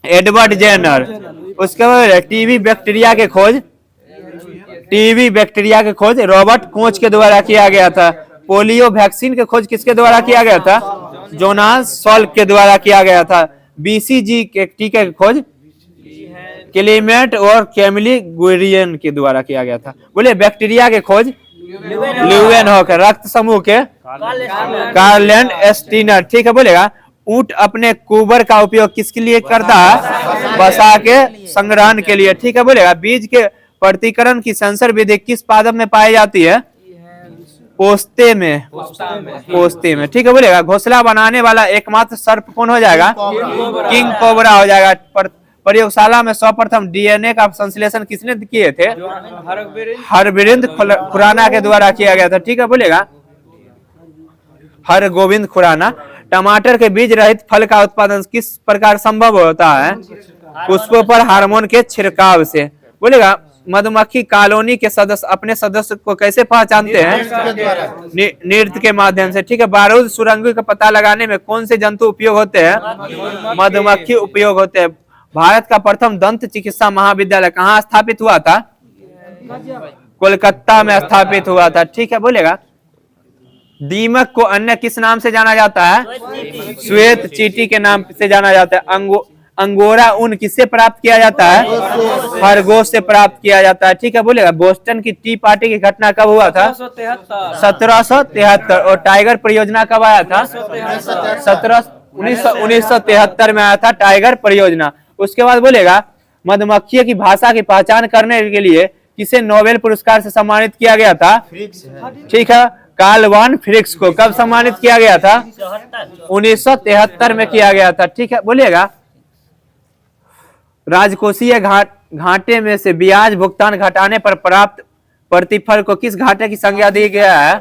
एडवर्ड जेनर। उसके बाद टीबी बैक्टीरिया के खोज रॉबर्ट कोच के द्वारा किया गया था। पोलियो वैक्सीन के खोज किसके द्वारा किया गया था? जोनास सॉल्क के द्वारा किया गया था। बीसीजी के टीके की खोज क्लीमेट और कैमिली गुरियन के द्वारा किया गया था। बोले बैक्टीरिया के खोज ल्यूवेनहॉक। रक्त समूह के कार्ल लैंड एस्टीनर। ठीक है बोलेगा ऊंट अपने कुबर का उपयोग किसके लिए करता है? बसा के संग्रहण के लिए। ठीक है बोलेगा बीज के प्रतिकरण की सेंसर विधि किस पादप में पाई जाती है? पोस्ते में। ठीक है बोलेगा घोंसला बनाने वाला एकमात्र सर्प कौन हो जाएगा? किंग कोबरा हो जाएगा। प्रयोगशाला में सर्वप्रथम डीएनए का संश्लेषण किसने किए थे? हरगोविंद खुराना के द्वारा किया गया था। ठीक है बोलेगा हरगोविंद खुराना। टमाटर के बीज रहित फल का उत्पादन किस प्रकार संभव होता है? पुष्पों पर हार्मोन के छिड़काव से। बोलेगा मधुमक्खी कॉलोनी के सदस्य अपने सदस्य को कैसे पहचानते हैं? नृत्य के माध्यम से। ठीक है। बारूद सुरंगी का पता लगाने में कौन से जंतु उपयोग होते हैं? मधुमक्खी उपयोग होते हैं। भारत का प्रथम दंत चिकित्सा महाविद्यालय कहाँ स्थापित हुआ था? कोलकाता में स्थापित हुआ था। ठीक है बोलेगा दीमक को अन्य किस नाम से जाना जाता है? श्वेत चींटी के नाम से जाना जाता है। अंगोरा ऊन किससे प्राप्त किया जाता है? खरगोश से प्राप्त किया जाता है। ठीक है, बोलेगा बोस्टन की टी पार्टी की घटना कब हुआ था? 1773। और टाइगर परियोजना कब आया था? 1973 में आया था टाइगर परियोजना। उसके बाद बोलेगा मधुमक्खी की भाषा की पहचान करने के लिए किसे नोबेल पुरस्कार से सम्मानित किया गया था? ठीक है, कार्ल वॉन फ्रिक्स को। कब सम्मानित किया गया था? 1973 में किया गया था। ठीक है, बोलिएगा राजकोषीय घाटे में से ब्याज भुगतान घटाने पर प्राप्त प्रतिफल को किस घाटे की संज्ञा दी गया है?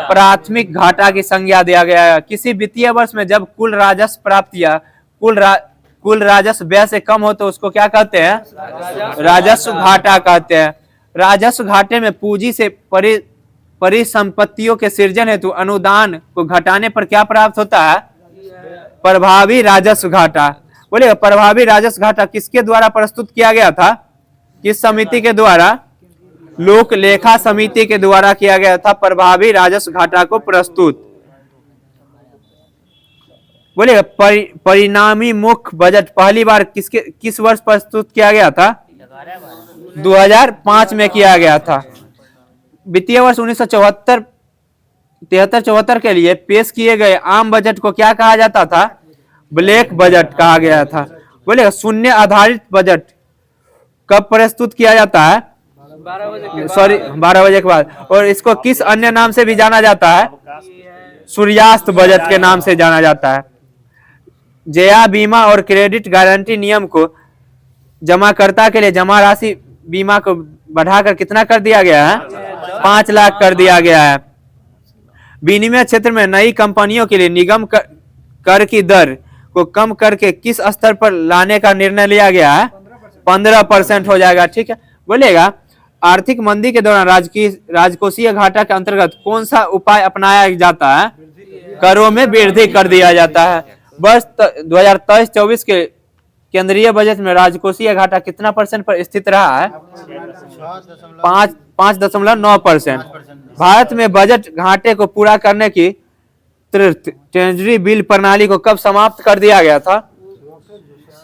प्राथमिक घाटा की संज्ञा दिया गया है। किसी वित्तीय वर्ष में जब कुल राजस्व प्राप्त या कुल राजस्व व्यय से कम हो तो उसको क्या कहते हैं? राजस्व घाटा कहते हैं। राजस्व घाटे में पूंजी से परिसंपत्तियों के सृजन हेतु अनुदान को घटाने पर क्या प्राप्त होता है? प्रभावी राजस्व घाटा। बोलिएगा प्रभावी राजस्व घाटा किसके द्वारा प्रस्तुत किया गया था? किस समिति के द्वारा? लोक लेखा समिति के द्वारा किया गया था प्रभावी राजस्व घाटा को प्रस्तुत। बोलिएगा परिणामी मुख्य बजट पहली बार किस वर्ष प्रस्तुत किया गया था? 2005 में किया गया था। वित्तीय वर्ष 1973 के लिए पेश किए गए आम बजट को क्या कहा जाता था? ब्लैक बजट कहा गया था। बोलेगा शून्य आधारित बजट कब प्रस्तुत किया जाता है? 12 बजे के बाद। और इसको किस अन्य नाम से भी जाना जाता है? सूर्यास्त बजट के नाम से जाना जाता है। जया बीमा और क्रेडिट गारंटी नियम को जमाकर्ता के लिए जमा राशि बीमा को बढ़ाकर कितना कर दिया गया है? 5 लाख कर दिया गया है। विनिमय क्षेत्र में नई कंपनियों के लिए निगम कर की दर को कम करके किस स्तर पर लाने का निर्णय लिया गया है? 15% हो जाएगा। ठीक है, बोलेगा आर्थिक मंदी के दौरान राजकोषीय घाटा के अंतर्गत कौन सा उपाय अपनाया जाता है? करों में वृद्धि कर दिया जाता है। वर्ष 2023-24 के केंद्रीय बजट में राजकोषीय घाटा कितना % पर स्थित रहा है? 5.9%। भारत में बजट घाटे को पूरा करने की ट्रेजरी बिल प्रणाली को कब समाप्त कर दिया गया था?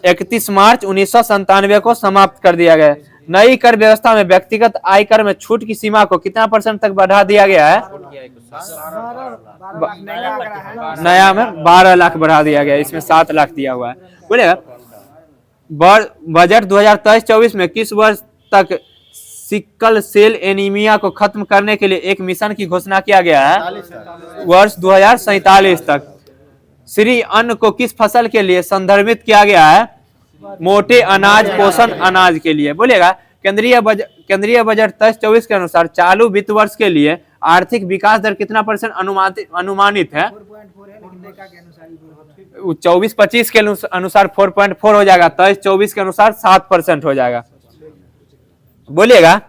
31 मार्च 1997 को समाप्त कर दिया गया। नई कर व्यवस्था में व्यक्तिगत आयकर में छूट की सीमा को कितना % तक बढ़ा दिया गया है? नया में 12 लाख बढ़ा दिया गया, इसमें 7 लाख दिया हुआ है। बोलेगा बजट 2023-24 में किस वर्ष तक सिकल सेल एनीमिया को खत्म करने के लिए एक मिशन की घोषणा किया गया है? वर्ष 2047 तक। श्री अन्न को किस फसल के लिए संदर्भित किया गया है? मोटे अनाज पोषण अनाज के लिए। बोलेगा केंद्रीय बजट 23-24 के अनुसार चालू वित्त वर्ष के लिए आर्थिक विकास दर कितना % अनुमानित है? 24-25 के अनुसार 4.4 हो जाएगा। 23-24 के अनुसार 7% हो जाएगा। बोलिएगा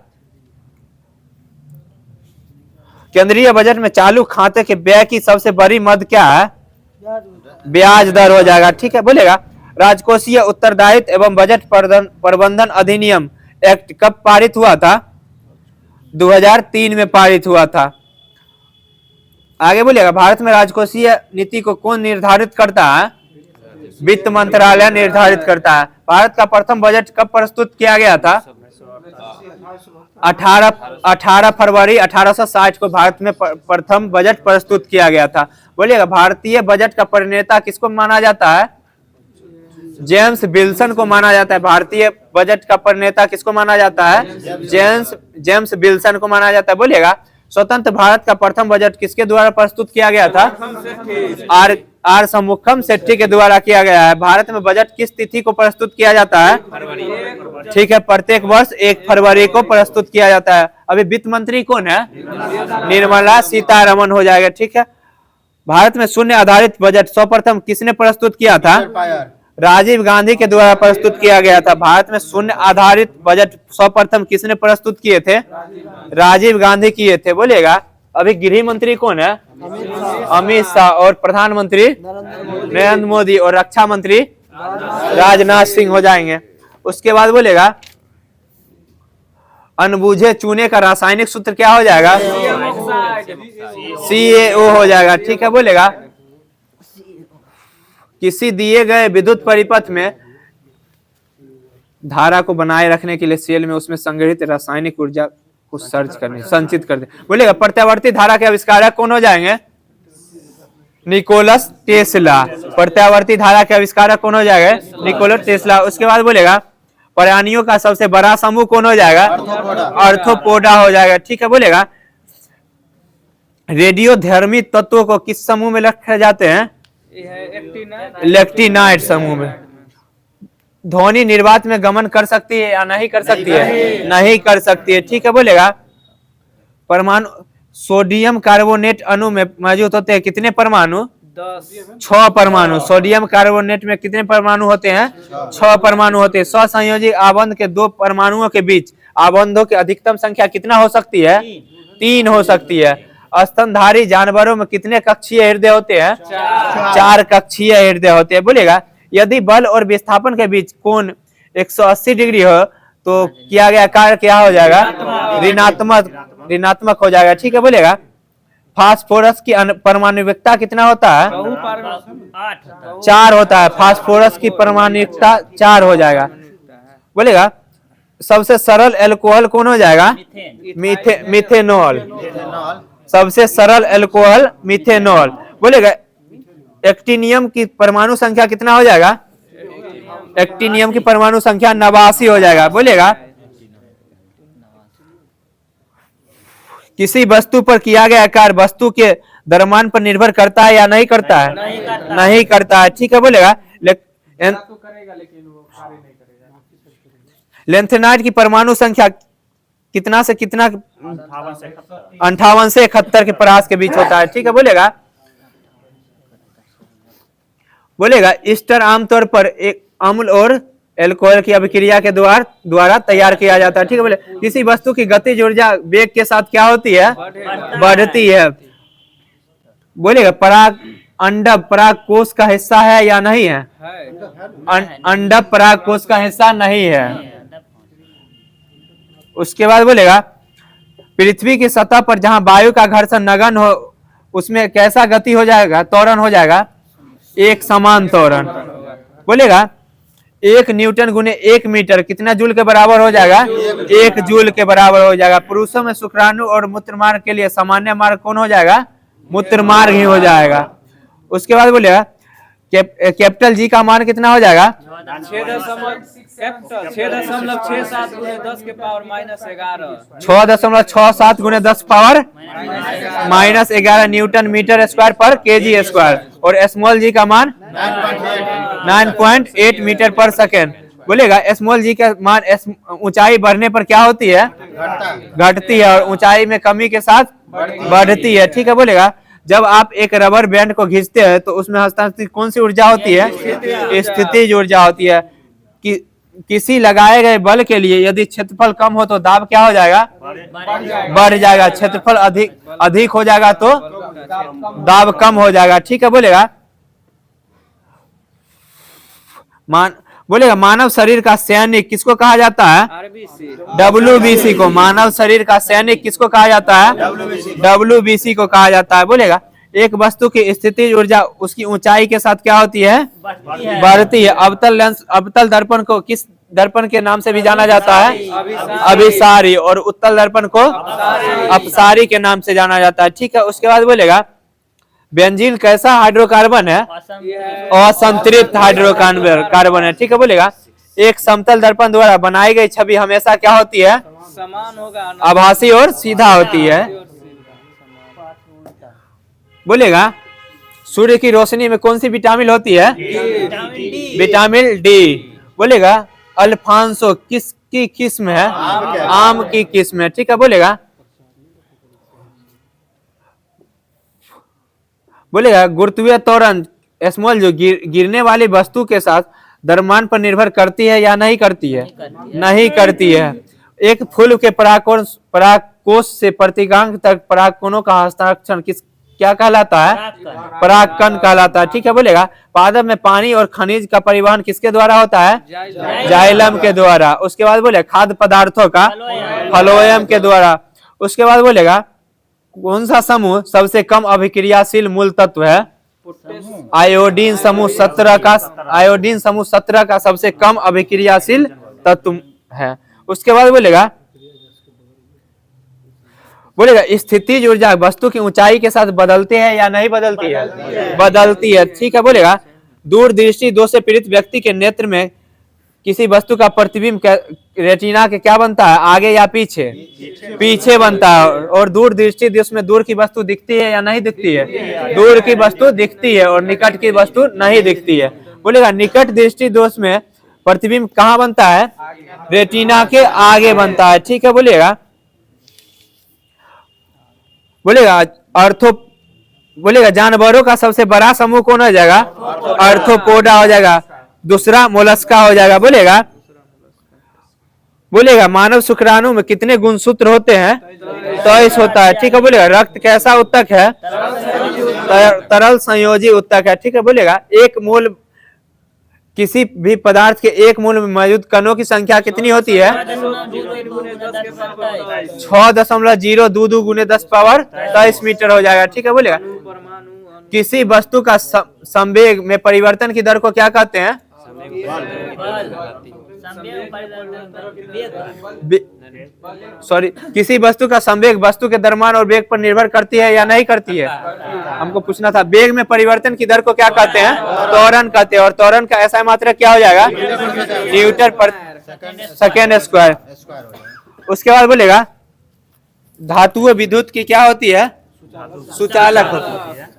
केंद्रीय बजट में चालू खाते के व्यय की सबसे बड़ी मद क्या है? ब्याज दर हो जाएगा। ठीक है, बोलेगा राजकोषीय उत्तरदायित्व एवं बजट प्रबंधन अधिनियम एक्ट कब पारित हुआ था? 2003 में पारित हुआ था। आगे बोलिएगा भारत में राजकोषीय नीति को कौन निर्धारित करता है? वित्त मंत्रालय निर्धारित करता है। भारत का प्रथम बजट कब प्रस्तुत किया गया था? 18 फरवरी 1860 को भारत में प्रथम बजट प्रस्तुत किया गया था। बोलिएगा भारतीय बजट का प्रणेता किसको माना जाता है? जेम्स विल्सन को माना जाता है। भारतीय बजट का प्रणेता किसको माना जाता है? जेम्स विल्सन को माना जाता है। बोलिएगा स्वतंत्र भारत का प्रथम बजट किसके द्वारा प्रस्तुत किया गया था? आर सम्मुखम सेट्टी के द्वारा किया गया है। भारत में बजट किस तिथि को प्रस्तुत किया जाता है? ठीक है, प्रत्येक वर्ष 1 फरवरी को प्रस्तुत किया जाता है। अभी वित्त मंत्री कौन है? निर्मला सीतारमण हो जाएगा। ठीक है, भारत में शून्य आधारित बजट सर्वप्रथम किसने प्रस्तुत किया था? राजीव गांधी के द्वारा प्रस्तुत किया गया था। भारत में शून्य आधारित बजट सर्वप्रथम किसने प्रस्तुत किए थे? राजीव गांधी किए थे। बोलिएगा अभी गृह मंत्री कौन है? अमित शाह। और प्रधानमंत्री नरेंद्र मोदी। और रक्षा मंत्री राजनाथ सिंह हो जाएंगे। उसके बाद बोलेगा अनबूझे चूने का रासायनिक सूत्र क्या हो जाएगा? CaO हो जाएगा। ठीक है, बोलेगा किसी दिए गए विद्युत परिपथ में धारा को बनाए रखने के लिए सेल में उसमें संग्रहित रासायनिक ऊर्जा को सर्च करने संचित करते। बोलेगा प्रत्यावर्ती धारा के आविष्कारक कौन हो जाएंगे? Nicholas Tesla. प्रत्यावर्ती धारा के आविष्कारक कौन हो जाएगा? Nicholas Tesla. उसके बाद बोलेगा प्राणियों का सबसे बड़ा समूह कौन हो जाएगा? आर्थ्रोपोडा हो जाएगा। ठीक है, बोलेगा रेडियोधर्मी तत्वों को किस समूह में रखे जाते हैं? इलेक्ट्रिनाइट समूह में। ध्वनि निर्वात में गमन कर सकती है या नहीं कर सकती है? नहीं कर सकती है। ठीक है, बोलेगा परमाणु सोडियम कार्बोनेट अणु में मौजूद होते हैं कितने परमाणु? 6 परमाणु। सोडियम कार्बोनेट में कितने परमाणु होते हैं? 6 परमाणु होते हैं। स्वसंयोजी आबंध के 2 परमाणुओं के बीच आबंधों की अधिकतम संख्या कितना हो सकती है? 3 हो सकती है। स्तनधारी जानवरों में कितने कक्षीय हृदय होते हैं? 4 कक्षीय हृदय होते हैं। बोलेगा यदि बल और विस्थापन के बीच कोण 180 डिग्री हो तो किया गया कार्य क्या हो जाएगा? ऋणात्मक हो जाएगा। ठीक है, बोलेगा फास्फोरस की परमाणुविकता कितना होता है? 4 होता है। फास्फोरस की परमाणुविकता 4 हो जाएगा। बोलेगा सबसे सरल एल्कोहल कौन हो जाएगा? मिथेनॉल। सबसे सरल एल्कोहल मिथेनॉल। बोलेगा एक्टिनियम की परमाणु संख्या कितना हो जाएगा? एक्टिनियम की परमाणु संख्या 89 हो जाएगा। बोलेगा किसी वस्तु पर किया गया कार्य वस्तु के द्रव्यमान पर निर्भर करता है या नहीं करता है? नहीं करता है। ठीक है, बोलेगा लेंथेनाइट की परमाणु संख्या कितना से कितना? 58 से 71 के परास के बीच होता है। ठीक है, बोलेगा ईस्टर आमतौर पर एक अम्ल और एल्कोहल की अभिक्रिया के द्वारा तैयार किया जाता है। ठीक है, बोले किसी वस्तु की गतिज ऊर्जा वेग के साथ क्या होती है? बढ़ती है। बोलेगा पराग अंडक पराग कोष का हिस्सा है या नहीं है? अंडक पराग कोष का हिस्सा नहीं है। उसके बाद बोलेगा पृथ्वी की सतह पर जहां वायु का घर्षण नगण्य हो उसमें कैसा गति हो जाएगा? त्वरण हो जाएगा? एक समान त्वरण। बोलेगा 1 न्यूटन गुने 1 मीटर कितना जूल के बराबर हो जाएगा? 1 जूल के बराबर हो जाएगा। पुरुषों में शुक्राणु और मूत्र मार्ग के लिए सामान्य मार्ग कौन हो जाएगा? मूत्र मार्ग ही हो जाएगा। उसके बाद बोलेगा कैपिटल जी का मान कितना हो जाएगा? 6.67 गुने 10 के पावर -11। 6.67 गुने 10 पावर -11 न्यूटन मीटर स्क्वायर पर केजी स्क्वायर। और स्मॉल जी का मान 9.8 मीटर पर सेकेंड। बोलेगा स्मॉल जी का मान ऊंचाई बढ़ने पर क्या होती है? घटती है। और ऊंचाई में कमी के साथ बढ़ती है। ठीक है, बोलेगा जब आप एक रबर बैंड को खींचते हैं तो उसमें हस्तांतरित कौन सी ऊर्जा होती है? स्थितिज ऊर्जा होती है। किसी लगाए गए बल के लिए यदि क्षेत्रफल कम हो तो दाब क्या हो जाएगा? बढ़ जाएगा। क्षेत्रफल अधिक हो जाएगा तो दाब कम हो जाएगा। ठीक है, बोलेगा मानव शरीर का सैनिक किसको कहा जाता है? WBC को। मानव शरीर का सैनिक किसको कहा जाता है? WBC को कहा जाता है। बोलेगा एक वस्तु की स्थितिज ऊर्जा उसकी ऊंचाई के साथ क्या होती है? बढ़ती है। अवतल दर्पण को किस दर्पण के नाम से भी जाना जाता है? अभिसारी। और उत्तल दर्पण को अपसारी के नाम से जाना जाता है। ठीक है, उसके बाद बोलेगा बेंजीन कैसा हाइड्रोकार्बन है? असंतृप्त हाइड्रोकार्बन है। ठीक है, बोलेगा एक समतल दर्पण द्वारा बनाई गई छवि हमेशा क्या होती है? समान होगा, आभासी और सीधा होती है। बोलेगा सूर्य की रोशनी में कौन सी विटामिन होती है? Vitamin D. बोलेगा अल्फांसो किसकी किस्म है? आम की किस्म है। ठीक है, बोलेगा गुरुत्वीय त्वरण स्मॉल जो गिरने वाली वस्तु के साथ द्रव्यमान पर निर्भर करती है या नहीं करती है? नहीं करती है। एक फूल के परागकोश से प्रतिगांग तक परागकणों का हस्ताक्षर क्या कहलाता है? परागकण कहलाता है। ठीक है, बोलेगा पादप में पानी और खनिज का परिवहन किसके द्वारा होता है? जाइलम के द्वारा। उसके बाद बोले खाद्य पदार्थों का फ्लोएम के द्वारा। उसके बाद बोलेगा कौन सा समूह सबसे कम अभिक्रियाशील मूल तत्व है? आयोडीन समूह 17 का सबसे कम अभिक्रियाशील तत्व है। उसके बाद बोलेगा स्थितिज ऊर्जा वस्तु की ऊंचाई के साथ बदलती है या नहीं बदलती है? बदलती है। ठीक है, बोलेगा दूरदृष्टि दोष से पीड़ित व्यक्ति के नेत्र में किसी वस्तु का प्रतिबिंब रेटिना के क्या बनता है, आगे या पीछे? पीछे बनता है। और दूरदृष्टि दोष में दूर की वस्तु दिखती है या नहीं दिखती है? दूर की वस्तु दिखती है और निकट की वस्तु नहीं दिखती है। बोलेगा निकट दृष्टि दोष में प्रतिबिंब कहाँ बनता है? रेटिना के आगे बनता है। ठीक है, बोलेगा बोलेगा जानवरों का सबसे बड़ा समूह कौन हो जाएगा? आर्थ्रोपोडा हो जाएगा। दूसरा मोलस्का हो जाएगा। बोलेगा मानव शुक्राणु में कितने गुणसूत्र होते हैं? 23 होता है। ठीक है, बोलेगा रक्त कैसा उत्तक है? तरल संयोजी उत्तक है। ठीक है, बोलेगा एक मोल किसी भी पदार्थ के एक मोल में मौजूद कणों की संख्या कितनी होती है? 6.02 गुने 10 पावर 23 मीटर हो जाएगा। ठीक है, बोलेगा किसी वस्तु का संवेग में परिवर्तन की दर को क्या कहते हैं? किसी वस्तु का संवेग वस्तु के द्रव्यमान और वेग पर निर्भर करती है या नहीं करती है? हमको पूछना था। वेग में परिवर्तन की दर को क्या कहते हैं? त्वरण कहते हैं। और त्वरण का ऐसा मात्रक क्या हो जाएगा? न्यूटन पर सेकेंड स्क्वायर। उसके बाद बोलेगा धातु विद्युत की क्या होती है? सुचालक होती है।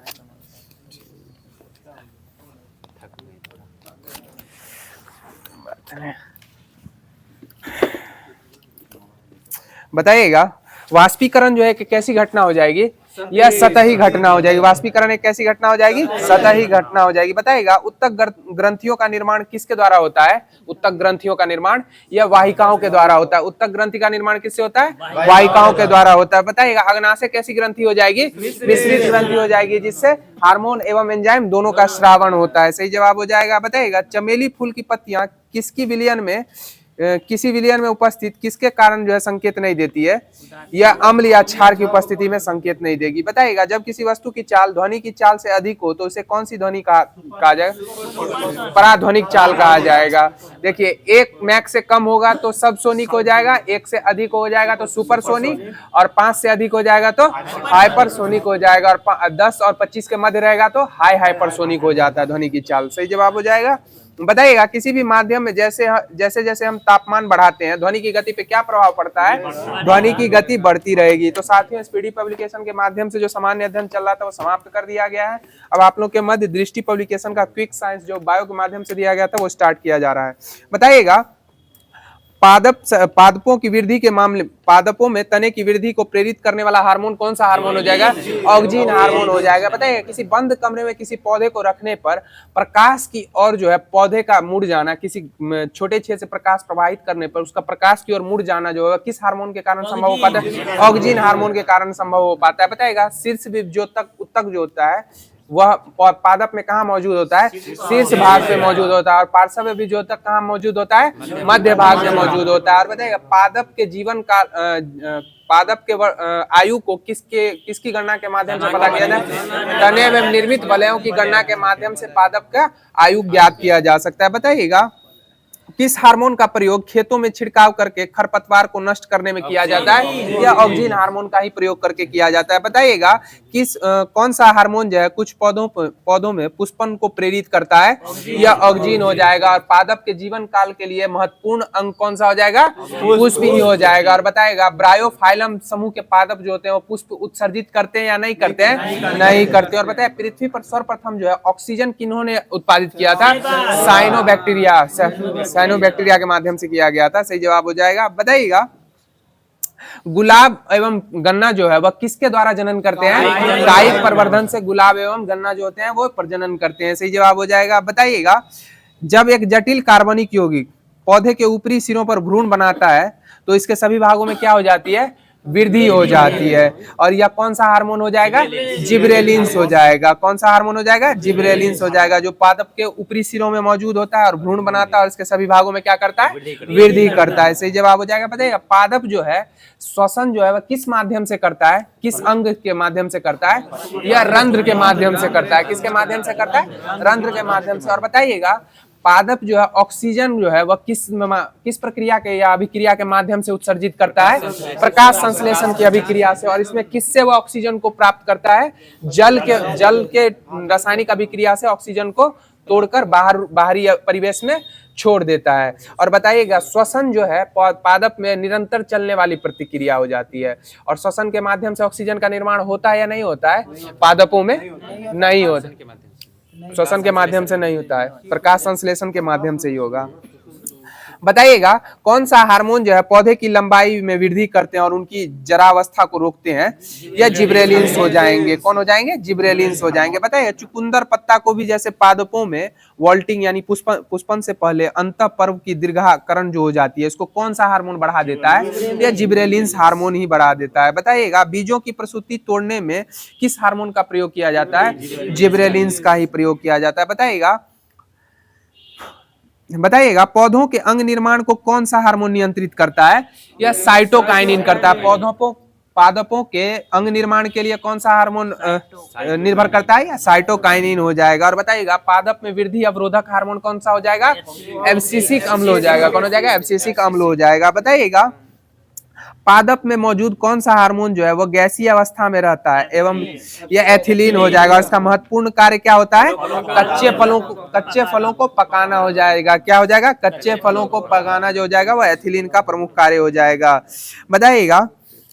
बताइएगा वाष्पीकरण जो है कि कैसी घटना हो जाएगी? यह सतही घटना हो जाएगी। वाष्पीकरण एक कैसी घटना हो जाएगी? सतही घटना हो जाएगी। बताइएगा उत्तक ग्रंथियों का निर्माण किसके द्वारा होता है? उत्तक ग्रंथियों का निर्माण यह वाहिकाओं के द्वारा होता है। उत्तक ग्रंथि का निर्माण किससे होता है? वाहिकाओं के द्वारा होता है। बताइएगा अग्नाशय कैसी ग्रंथि हो जाएगी? मिश्रित ग्रंथि हो जाएगी, जिससे हार्मोन एवं एंजाइम दोनों का स्रावण होता है। सही जवाब हो जाएगा। बताइएगा चमेली फूल की पत्तियां किसी विलयन में उपस्थित किसके कारण जो है संकेत नहीं देती है? या अम्ल या क्षार की उपस्थिति में संकेत नहीं देगी। बताइएगा जब किसी वस्तु की चाल ध्वनि की चाल से अधिक हो तो उसे कौन सी ध्वनि कहा जाएगा? पराध्वनिक चाल कहा जाएगा। देखिए 1 मैक से कम होगा तो सब सोनिक हो जाएगा, 1 से अधिक हो जाएगा तो सुपरसोनिक, और 5 से अधिक हो जाएगा तो हाइपरसोनिक हो जाएगा, और 10 और 25 के मध्य रहेगा तो हाइपरसोनिक हो जाता है ध्वनि की चाल। सही जवाब हो जाएगा। बताइएगा किसी भी माध्यम में जैसे जैसे हम तापमान बढ़ाते हैं ध्वनि की गति पे क्या प्रभाव पड़ता है? ध्वनि की गति बढ़ती रहेगी। तो साथियों स्पीडी पब्लिकेशन के माध्यम से जो सामान्य अध्ययन चल रहा था वो समाप्त कर दिया गया है। अब आप लोग के मध्य दृष्टि पब्लिकेशन का क्विक साइंस जो बायो के माध्यम से दिया गया था वो स्टार्ट किया जा रहा है। बताइएगा पादपों की वृद्धि के मामले, पादपों में तने की वृद्धि को प्रेरित करने वाला हार्मोन कौन सा हार्मोन हो जाएगा? ऑक्सीन हार्मोन हो जाएगा। बताइए किसी बंद कमरे में किसी पौधे को रखने पर प्रकाश की ओर जो है पौधे का मुड़ जाना, किसी छोटे छेद से प्रकाश प्रवाहित करने पर उसका प्रकाश की ओर मुड़ जाना जो है किस हार्मोन के कारण संभव हो पाता है? ऑक्सीन हार्मोन के कारण संभव हो पाता है। बताइएगा शीर्ष उत्तक जो होता है वह पादप में कहाँ मौजूद होता है? शीर्ष भाग पे मौजूद होता है। और पार्श्व बीजोतक कहाँ मौजूद होता है? मध्य भाग में मौजूद होता है। और बताइएगा पादप के जीवन काल, पादप के आयु को किसकी गणना के माध्यम से पता किया जाए? तने में निर्मित वलयों की गणना के माध्यम से पादप का आयु ज्ञात किया जा सकता है। बताइएगा किस हार्मोन का प्रयोग खेतों में छिड़काव करके खरपतवार को नष्ट करने में किया जाता है? या ऑक्सीन हार्मोन का ही प्रयोग करके किया जाता है। बताइएगा कौन सा हार्मोन जो है कुछ पौधों में पुष्पन को प्रेरित करता है? या ऑक्सीन हो जाएगा। और पादप के जीवन काल के लिए महत्वपूर्ण अंग कौन सा हो जाएगा? पुष्प ही हो जाएगा। और बताइएगा ब्रायोफाइलम समूह के पादप जो होते हैं वो पुष्प उत्सर्जित करते हैं या नहीं करते हैं? नहीं करते। और बताइए पृथ्वी पर सर्वप्रथम जो है ऑक्सीजन किन्होंने उत्पादित किया था? साइनोबैक्टीरिया के माध्यम से किया गया था। सही जवाब हो जाएगा। बताइएगा गुलाब एवं गन्ना जो है वह किसके द्वारा जनन करते हैं? कायिक प्रवर्धन से गुलाब एवं गन्ना जो होते हैं वो प्रजनन करते हैं। सही जवाब हो जाएगा। बताइएगा जब एक जटिल कार्बनिक यौगिक पौधे के ऊपरी सिरों पर भ्रूण बनाता है तो इसके सभी भागों में क्या हो जाती है? वृद्धि हो जाती है। और यह कौन सा हार्मोन हो जाएगा? जिबरेलिन्स हो जाएगा। कौन सा हार्मोन हो जाएगा? जिबरेलिन्स हो जाएगा, जो पादप के ऊपरी सिरों में मौजूद होता है और भ्रूण बनाता है और इसके सभी भागों में क्या करता है? वृद्धि करता है। सही जवाब हो जाएगा। बताइए पादप जो है श्वसन जो है वह किस माध्यम से करता है? किस अंग के माध्यम से करता है? या रंध्र के माध्यम से करता है। किसके माध्यम से करता है? रंध्र के माध्यम से। और बताइएगा पादप जो है ऑक्सीजन जो है वह किस प्रक्रिया के या अभिक्रिया के माध्यम से उत्सर्जित करता है? प्रकाश संश्लेषण की अभिक्रिया से। और इसमें किससे वह ऑक्सीजन को प्राप्त करता है? जल के रासायनिक अभिक्रिया से ऑक्सीजन को तोड़कर बाहरी परिवेश में छोड़ देता है। और बताइएगा श्वसन जो है पादप में निरंतर चलने वाली प्रतिक्रिया हो जाती है, और श्वसन के माध्यम से ऑक्सीजन का निर्माण होता है या नहीं होता है? पादपों में नहीं होता, श्वसन के माध्यम से नहीं होता है, प्रकाश संश्लेषण के माध्यम से ही होगा। बताइएगा कौन सा हार्मोन जो है पौधे की लंबाई में वृद्धि करते हैं और उनकी जरावस्था को रोकते हैं? या जिब्रेलिन्स हो जाएंगे। कौन हो जाएंगे? जिब्रेलिन्स हो जाएंगे। बताइए चुकंदर पत्ता को भी जैसे पादपों में वॉल्टिंग यानी पुष्पन से पहले अंतःपर्व की दीर्घाकरण जो हो जाती है, इसको कौन सा हार्मोन बढ़ा देता है? या जिब्रेलिन्स हार्मोन ही बढ़ा देता है। बताइएगा बीजों की प्रसूति तोड़ने में किस हार्मोन का प्रयोग किया जाता है? जिब्रेलिन्स का ही प्रयोग किया जाता है। बताइएगा पौधों के अंग निर्माण को कौन सा हार्मोन नियंत्रित करता है? या साइटोकाइनिन करता है। पादपों के अंग निर्माण के लिए कौन सा हार्मोन निर्भर करता है? या साइटोकाइनिन हो जाएगा। और बताइएगा पादप में वृद्धि अवरोधक हार्मोन कौन सा हो जाएगा? एब्सिसिक अम्ल हो जाएगा। कौन हो जाएगा? एब्सिसिक अम्ल हो जाएगा। बताइएगा पादप में मौजूद कौन सा हार्मोन जो है वो गैसीय अवस्था में रहता है एवं यह एथिलीन हो जाएगा। और इसका महत्वपूर्ण कार्य क्या होता है? कच्चे फलों को पकाना हो जाएगा। क्या हो जाएगा? कच्चे फलों को पकाना जो हो जाएगा वो एथिलीन का प्रमुख कार्य हो जाएगा। बताइएगा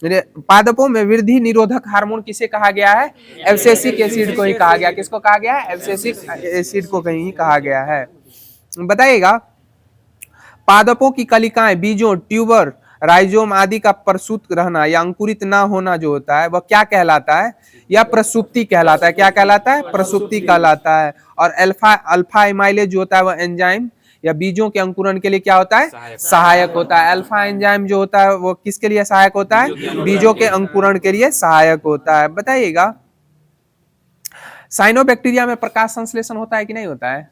पादपों में वृद्धि निरोधक हार्मोन किसे कहा गया है? एब्सिसिक एसिड को ही कहा गया। किसको कहा गया है? एब्सिसिक एसिड को कहीं कहा गया है। बताइएगा पादपों की कलिकाएं, बीजों, ट्यूबर, राइजोम आदि का प्रसूत रहना या अंकुरित ना होना जो होता है वह क्या कहलाता है? या प्रसुप्ति कहलाता है। क्या कहलाता है? प्रसुप्ति कहलाता है। और अल्फा एमाइलेज जो होता है वह एंजाइम या बीजों के अंकुरण के लिए क्या होता है? सहायक होता है। अल्फा एंजाइम जो होता है वो किसके लिए सहायक होता है? बीजों के अंकुरण के लिए सहायक होता है। बताइएगा साइनोबैक्टीरिया में प्रकाश संश्लेषण होता है कि नहीं होता है?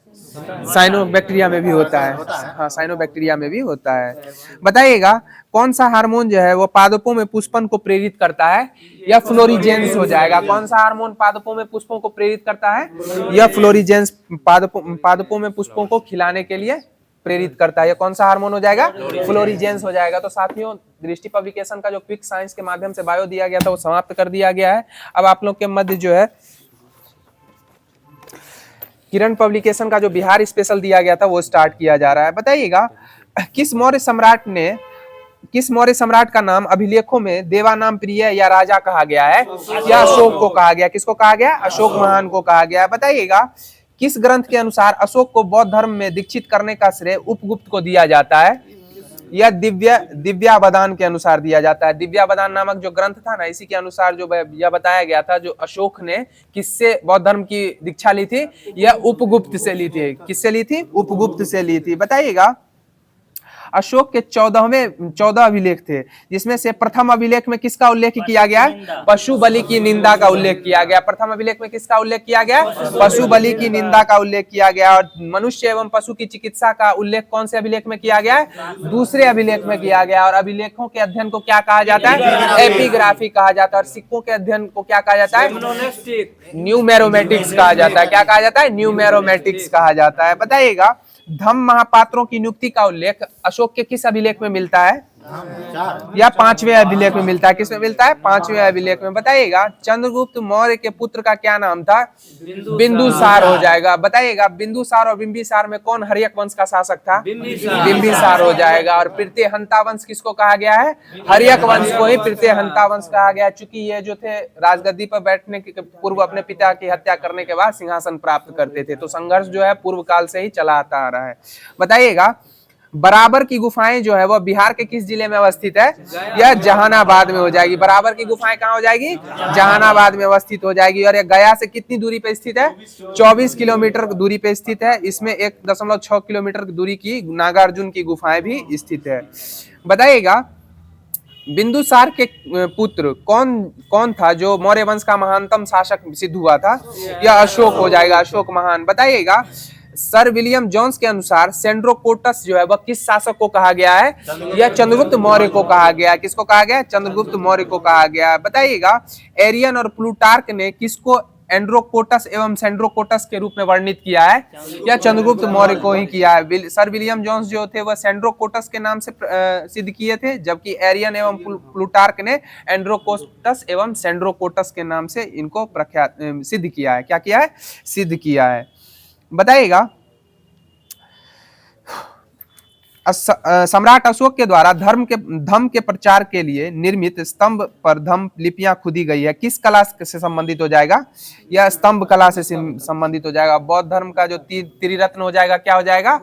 साइनोबैक्टीरिया में भी होता है। हाँ, साइनोबैक्टीरिया में भी होता है। बताइएगा कौन सा हार्मोन जो है वो पादपों में पुष्पन को प्रेरित करता है? या फ्लोरिजेंस हो जाएगा। कौन सा हार्मोन पादपों में पुष्पों को प्रेरित करता है? या फ्लोरिजेंस पादपों में पुष्पों को खिलाने के लिए प्रेरित करता है। या कौन सा हार्मोन हो जाएगा? फ्लोरिजेंस हो जाएगा। तो साथियों दृष्टि पब्लिकेशन का जो क्विक साइंस के माध्यम से बायो दिया गया था वो समाप्त कर दिया गया है। अब आप लोग के मध्य जो है किरण पब्लिकेशन का जो बिहार स्पेशल दिया गया था वो स्टार्ट किया जा रहा है। बताइएगा किस मौर्य सम्राट का नाम अभिलेखों में देवानाम प्रिय या राजा कहा गया है? या अशोक को कहा गया? किसको कहा गया? अशोक महान को कहा गया। बताइएगा किस ग्रंथ के अनुसार अशोक को बौद्ध धर्म में दीक्षित करने का श्रेय उपगुप्त को दिया जाता है? या दिव्यावदान के अनुसार दिया जाता है। दिव्यावदान नामक जो ग्रंथ था ना, इसी के अनुसार जो यह बताया गया था जो अशोक ने किससे बौद्ध धर्म की दीक्षा ली थी? यह उपगुप्त से ली थी। किससे ली थी? उपगुप्त से ली थी। बताइएगा अशोक के 14 अभिलेख थे, जिसमें से प्रथम अभिलेख में किसका उल्लेख किया गया है? पशु बलि की निंदा का उल्लेख किया गया। प्रथम अभिलेख में किसका उल्लेख किया गया? पशु बलि की निंदा का उल्लेख किया गया। और मनुष्य एवं पशु की चिकित्सा का उल्लेख कौन से अभिलेख में किया गया है? दूसरे अभिलेख में किया गया। और अभिलेखों के अध्ययन को क्या कहा जाता है? एपिग्राफी कहा जाता है। और सिक्कों के अध्ययन को क्या कहा जाता है? न्यूमेरोमेटिक्स कहा जाता है। क्या कहा जाता है? न्यूमेरोमेटिक्स कहा जाता है। बताइएगा धम्म महापात्रों की नियुक्ति का उल्लेख अशोक के किस अभिलेख में मिलता है? या 5वें अभिलेख में मिलता है। किसमें मिलता है? 5वें अभिलेख में। बताइएगा चंद्रगुप्त मौर्य के पुत्र का क्या नाम था? बिंदुसार हो जाएगा। बताइएगा बिंदुसार और बिंबिसार में कौन हर्यक वंश का शासक था? बिंबिसार हो जाएगा। और प्रीत्यहंता वंश किसको कहा गया है? हर्यक वंश को ही प्रीत्यहंता वंश कहा गया, चूंकि ये जो थे राजगद्दी पर बैठने के पूर्व अपने पिता की हत्या करने के बाद सिंहासन प्राप्त करते थे। तो संघर्ष जो है पूर्व काल से ही चला आता आ रहा है। बताइएगा बराबर की गुफाएं जो है वो बिहार के किस जिले में अवस्थित है? यह जहानाबाद में हो जाएगी। बराबर की गुफाएं कहाँ हो जाएगी? जहानाबाद में अवस्थित हो जाएगी। और यह गया से कितनी दूरी पे स्थित है? 24 किलोमीटर दूरी पे स्थित है। इसमें 1.6 किलोमीटर दूरी की नागार्जुन की गुफाएं भी स्थित है। बताइएगा बिंदुसार के पुत्र कौन था जो मौर्य वंश का महानतम शासक सिद्ध हुआ था? यह अशोक हो जाएगा, अशोक महान। बताइएगा सर विलियम जोन्स के अनुसार सेंड्रोकोटस जो है वह किस शासक को कहा गया है? यह चंद्रगुप्त मौर्य को कहा गया। किसको कहा गया? चंद्रगुप्त मौर्य को कहा गया। बताइएगा एरियन और प्लूटार्क ने किसको एंड्रोकोटस एवं सेंड्रोकोटस के रूप में वर्णित किया है? या चंद्रगुप्त मौर्य को ही किया है? सर विलियम जोन्स जो थे वह सेंड्रोकोटस के नाम से सिद्ध किए थे, जबकि एरियन एवं प्लूटार्क ने एंड्रोकोटस एवं सेंड्रोकोटस के नाम से इनको प्रख्यात सिद्ध किया है। क्या किया है? सिद्ध किया है। बताइएगा, सम्राट अशोक के द्वारा धर्म के प्रचार के लिए निर्मित स्तंभ पर धम्म लिपियां खुदी गई है, किस कला से संबंधित हो जाएगा? यह स्तंभ कला से संबंधित हो जाएगा। बौद्ध धर्म का जो त्रिरत्न हो जाएगा, क्या हो जाएगा?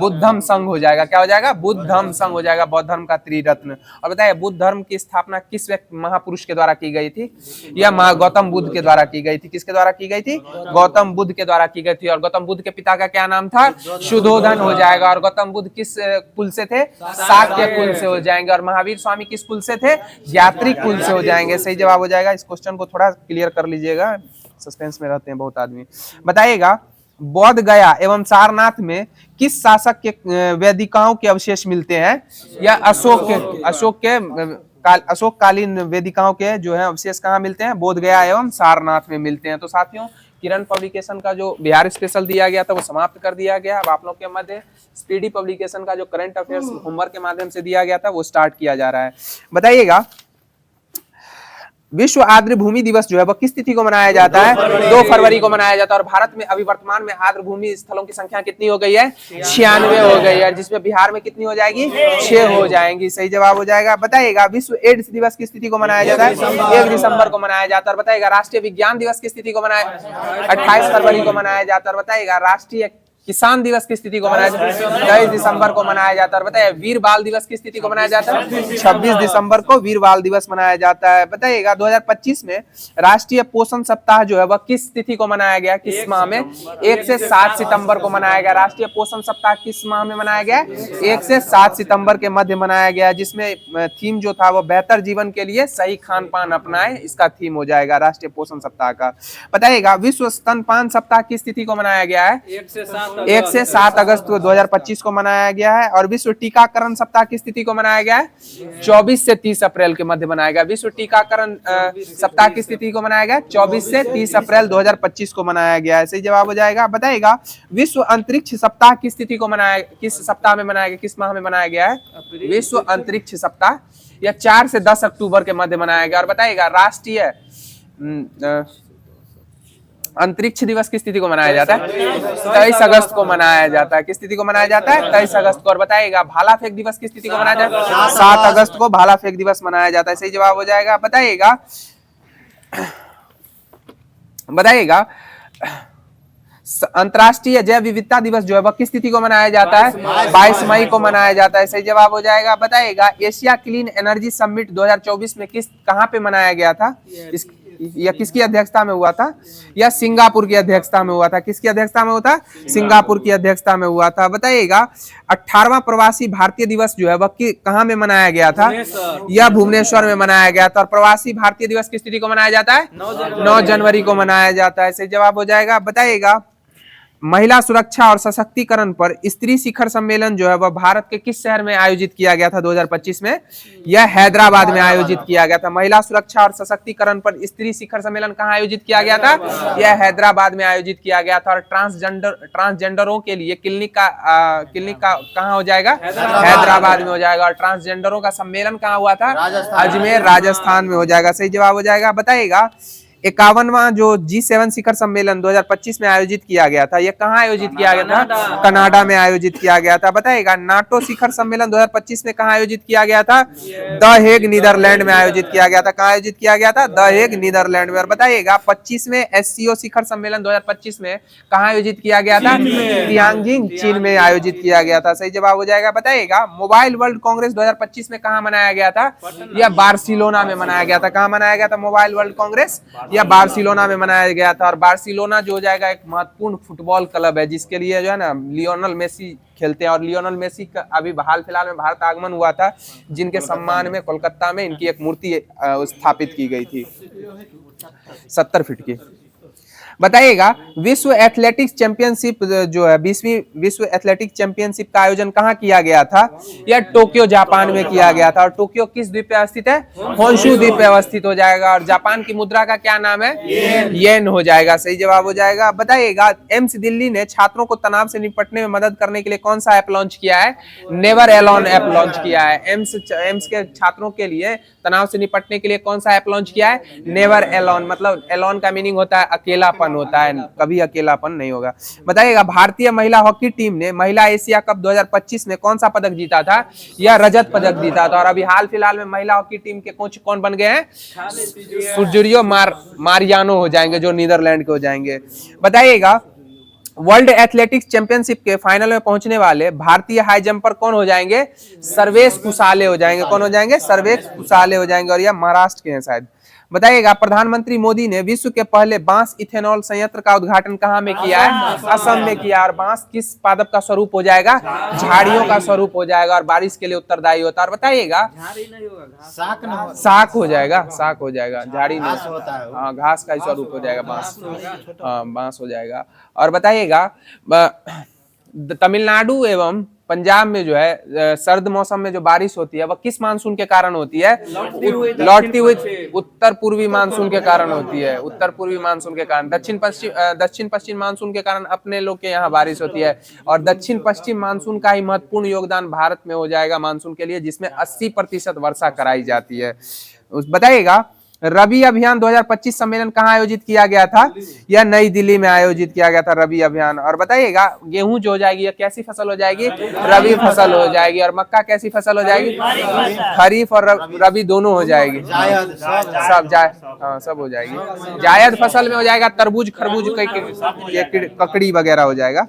बुद्धम संघ हो जाएगा। क्या हो जाएगा? बुद्धम संघ हो जाएगा, बौद्ध धर्म का त्रिरत्न। और बताइए, बुद्ध धर्म की स्थापना किस महापुरुष के द्वारा की गई थी? यह गौतम बुद्ध के द्वारा की गई थी। किसके द्वारा की गई थी? गौतम बुद्ध के द्वारा की गई थी। और गौतम बुद्ध के पिता का क्या नाम था? शुद्धोधन हो जाएगा। और गौतम बुद्ध किस कुल से थे? शाक्य कुल से हो जाएंगे। और महावीर स्वामी किस कुल से थे? यात्रिक कुल से हो जाएंगे। सही जवाब हो जाएगा। इस क्वेश्चन को थोड़ा क्लियर कर लीजिएगा, सस्पेंस में रहते हैं बहुत आदमी। बताइएगा, बौद्ध गया एवं सारनाथ में किस शासक के वेदिकाओं के अवशेष मिलते हैं? या अशोक कालीन वेदिकाओं के जो है अवशेष कहाँ मिलते हैं? बोध गया एवं सारनाथ में मिलते हैं। तो साथियों, किरण पब्लिकेशन का जो बिहार स्पेशल दिया गया था वो समाप्त कर दिया गया। अब आप लोग के मध्य स्पीडी पब्लिकेशन का जो करंट अफेयर्स होमवर्क के माध्यम से दिया गया था वो स्टार्ट किया जा रहा है। बताइएगा, विश्व आर्द्र भूमि दिवस जो है वह किस तिथि को मनाया जाता है? 2 फरवरी को मनाया जाता है। और भारत में अभी वर्तमान में आर्द्र भूमि स्थलों की संख्या कितनी हो गई है? 96 हो गई है, जिसमें बिहार में कितनी हो जाएगी? 6 हो जाएंगी। सही जवाब हो जाएगा। बताइएगा, विश्व एड्स दिवस किस तिथि को मनाया जाता है? 1 दिसंबर को मनाया जाता है। और बताइएगा, राष्ट्रीय विज्ञान दिवस किस तिथि को मनाया? 28 फरवरी को मनाया जाता है। और बताइएगा, राष्ट्रीय किसान दिवस किस तिथि को मनाया जाता है? 23 दिसंबर को मनाया जाता है। बताइए, वीर बाल दिवस किस तिथि को मनाया जाता है? 26 दिसंबर को वीर बाल दिवस मनाया जाता है। बताइएगा, 2025 में राष्ट्रीय पोषण सप्ताह जो है वह किस तिथि को मनाया गया? किस माह में? 1 से 7 सितंबर को मनाया गया। राष्ट्रीय पोषण सप्ताह किस माह में मनाया गया? 1 से 7 सितंबर के मध्य मनाया गया, जिसमें थीम जो था वो बेहतर जीवन के लिए सही खान पान अपनाएं, इसका थीम हो जाएगा राष्ट्रीय पोषण सप्ताह का। बताइएगा, विश्व स्तनपान सप्ताह किस तिथि को मनाया गया है? 1 से 7 अगस्त 2025 को मनाया गया है। और विश्व टीकाकरण सप्ताह किस तिथि को मनाया गया है? 24 से 30 अप्रैल के मध्य मनाया गया। विश्व टीकाकरण सप्ताह किस तिथि को मनाया गया? 24 से 30 अप्रैल 2025 को मनाया गया है। सही जवाब हो जाएगा। बताइएगा, विश्व अंतरिक्ष सप्ताह किस तिथि को मनाया, किस सप्ताह में मनाया गया, किस माह में मनाया गया है? विश्व अंतरिक्ष सप्ताह यह 4 से 10 अक्टूबर के मध्य मनाया गया। और बताइएगा, राष्ट्रीय अंतरिक्ष दिवस किस तिथि को मनाया जाता है? 23 अगस्त को मनाया जाता है। किस तिथि को मनाया जाता है? 23 अगस्त को। और बताइएगा, भाला फेंक दिवस किस तिथि को मनाया जाता है? 7 अगस्त को भाला फेंक दिवस मनाया जाता है। सही जवाब हो जाएगा। बताइएगा, अंतर्राष्ट्रीय जैव विविधता दिवस जो है वह किस तिथि को मनाया जाता है? 22 मई को मनाया जाता है। सही जवाब हो जाएगा। बताइएगा, एशिया क्लीन एनर्जी समिट 2024 में कहां पे मनाया गया था? यह किसकी अध्यक्षता में हुआ था? यह सिंगापुर की अध्यक्षता में हुआ था। किसकी अध्यक्षता में हुआ था? सिंगापुर की अध्यक्षता में हुआ था। बताइएगा, 18वां प्रवासी भारतीय दिवस जो है वह कहां में मनाया गया था? यह भुवनेश्वर में मनाया गया था। और प्रवासी भारतीय दिवस किस तिथि को मनाया जाता है? 9 जनवरी को मनाया जाता है। सही जवाब हो जाएगा। बताइएगा, महिला सुरक्षा और सशक्तिकरण पर स्त्री शिखर सम्मेलन जो है वह भारत के किस शहर में आयोजित किया गया था 2025 में? यह हैदराबाद में आयोजित किया गया था। महिला सुरक्षा और सशक्तिकरण पर स्त्री शिखर सम्मेलन कहाँ आयोजित किया गया था? यह हैदराबाद में आयोजित किया गया था। और ट्रांसजेंडरों के लिए क्लिनिक का कहाँ हो जाएगा? हैदराबाद में हो जाएगा। और ट्रांसजेंडरों का सम्मेलन कहाँ हुआ था? अजमेर, राजस्थान में हो जाएगा। सही जवाब हो जाएगा। बताइएगा, 51वां जो G7 शिखर सम्मेलन 2025 में आयोजित किया गया था, यह कहाँ आयोजित किया गया था? कनाडा में आयोजित किया गया था। बताइएगा, नाटो शिखर सम्मेलन 2025 में कहाँ आयोजित किया गया था? द हेग, नीदरलैंड में आयोजित किया गया था। कहाँ आयोजित किया गया था? द हेग, नीदरलैंड में। और बताइएगा, 25वें SCO शिखर सम्मेलन 2025 में कहाँ आयोजित किया गया था? तियांजिन, चीन में आयोजित किया गया था। सही जवाब हो जाएगा। बताइएगा, मोबाइल वर्ल्ड कांग्रेस 2025 में कहाँ मनाया गया था? यह बार्सिलोना में मनाया गया था। कहाँ मनाया गया था मोबाइल वर्ल्ड कांग्रेस? यह बार्सिलोना में मनाया गया था। और बार्सिलोना जो हो जाएगा एक महत्वपूर्ण फुटबॉल क्लब है, जिसके लिए जो है ना लियोनल मेसी खेलते हैं। और लियोनल मेसी का अभी हाल फिलहाल में भारत आगमन हुआ था, जिनके सम्मान में कोलकाता में इनकी एक मूर्ति स्थापित की गई थी 70 फीट की। बताइएगा विश्व एथलेटिक्स चैंपियनशिप जो है 20वीं विश्व एथलेटिक्स चैंपियनशिप का आयोजन कहाँ किया गया था? यह टोक्यो जापान में किया गया था। और टोक्यो किस द्वीप पे अवस्थित है? होन्शु द्वीप पे अवस्थित हो जाएगा। और जापान की मुद्रा का क्या नाम है? येन हो जाएगा। सही जवाब हो जाएगा। बताइएगा एम्स दिल्ली ने छात्रों को तनाव से निपटने में मदद करने के लिए कौन सा ऐप लॉन्च किया है? नेवर एलोन ऐप लॉन्च किया है। एम्स के छात्रों के लिए तनाव से निपटने के लिए कौन सा ऐप लॉन्च किया है? Never alone. मतलब एलोन का मीनिंग होता है अकेलापन होता है, कभी अकेलापन नहीं होगा। बताइएगा भारतीय महिला हॉकी टीम ने महिला एशिया कप 2025 में कौन सा पदक जीता था? यह रजत पदक जीता था। और अभी हाल फिलहाल में महिला हॉकी टीम के कोच कौन बन गए हैं? सुजुरियो मारियानो हो जाएंगे, जो नीदरलैंड के हो जाएंगे। बताइएगा वर्ल्ड एथलेटिक्स चैंपियनशिप के फाइनल में पहुंचने वाले भारतीय हाई जंपर कौन हो जाएंगे? सर्वेश कुसाले हो जाएंगे। कौन हो जाएंगे? सर्वेश कुसाले हो जाएंगे। और यह महाराष्ट्र के हैं शायद। बताइएगा प्रधानमंत्री मोदी ने विश्व के पहले बांस इथेनॉल संयंत्र का उद्घाटन कहां में किया है? असम में किया। और बांस किस पादप का स्वरूप हो जाएगा? झाड़ियों का स्वरूप हो जाएगा और बारिश के लिए उत्तरदायी होता है। और बताइएगा साख हो जाएगा, साख हो जाएगा, झाड़ी नहीं होता है। हाँ, घास का ही स्वरूप हो जाएगा बांस। हाँ, बांस हो जाएगा। और बताइएगा तमिलनाडु एवं पंजाब में जो है सर्द मौसम में जो बारिश होती है वह किस मानसून के कारण होती है? लौटती हुई उत्तर पूर्वी मानसून के कारण होती है। उत्तर पूर्वी मानसून के कारण। दक्षिण पश्चिम मानसून के कारण अपने लोग के यहाँ बारिश होती है। और दक्षिण पश्चिम मानसून का ही महत्वपूर्ण योगदान भारत में हो जाएगा मानसून के लिए, जिसमें 80% वर्षा कराई जाती है। बताइएगा रबी अभियान 2025 सम्मेलन कहाँ आयोजित किया गया था? यह नई दिल्ली में आयोजित किया गया था रबी अभियान। और बताइएगा गेहूं जो हो जाएगी यह कैसी फसल हो जाएगी? रबी फसल हो जाएगी। और मक्का कैसी फसल हो जाएगी? खरीफ और रबी दोनों हो जाएगी। सब हो जाएगी। जायद फसल में हो जाएगा तरबूज, खरबूज, ककड़ी वगैरह हो जाएगा।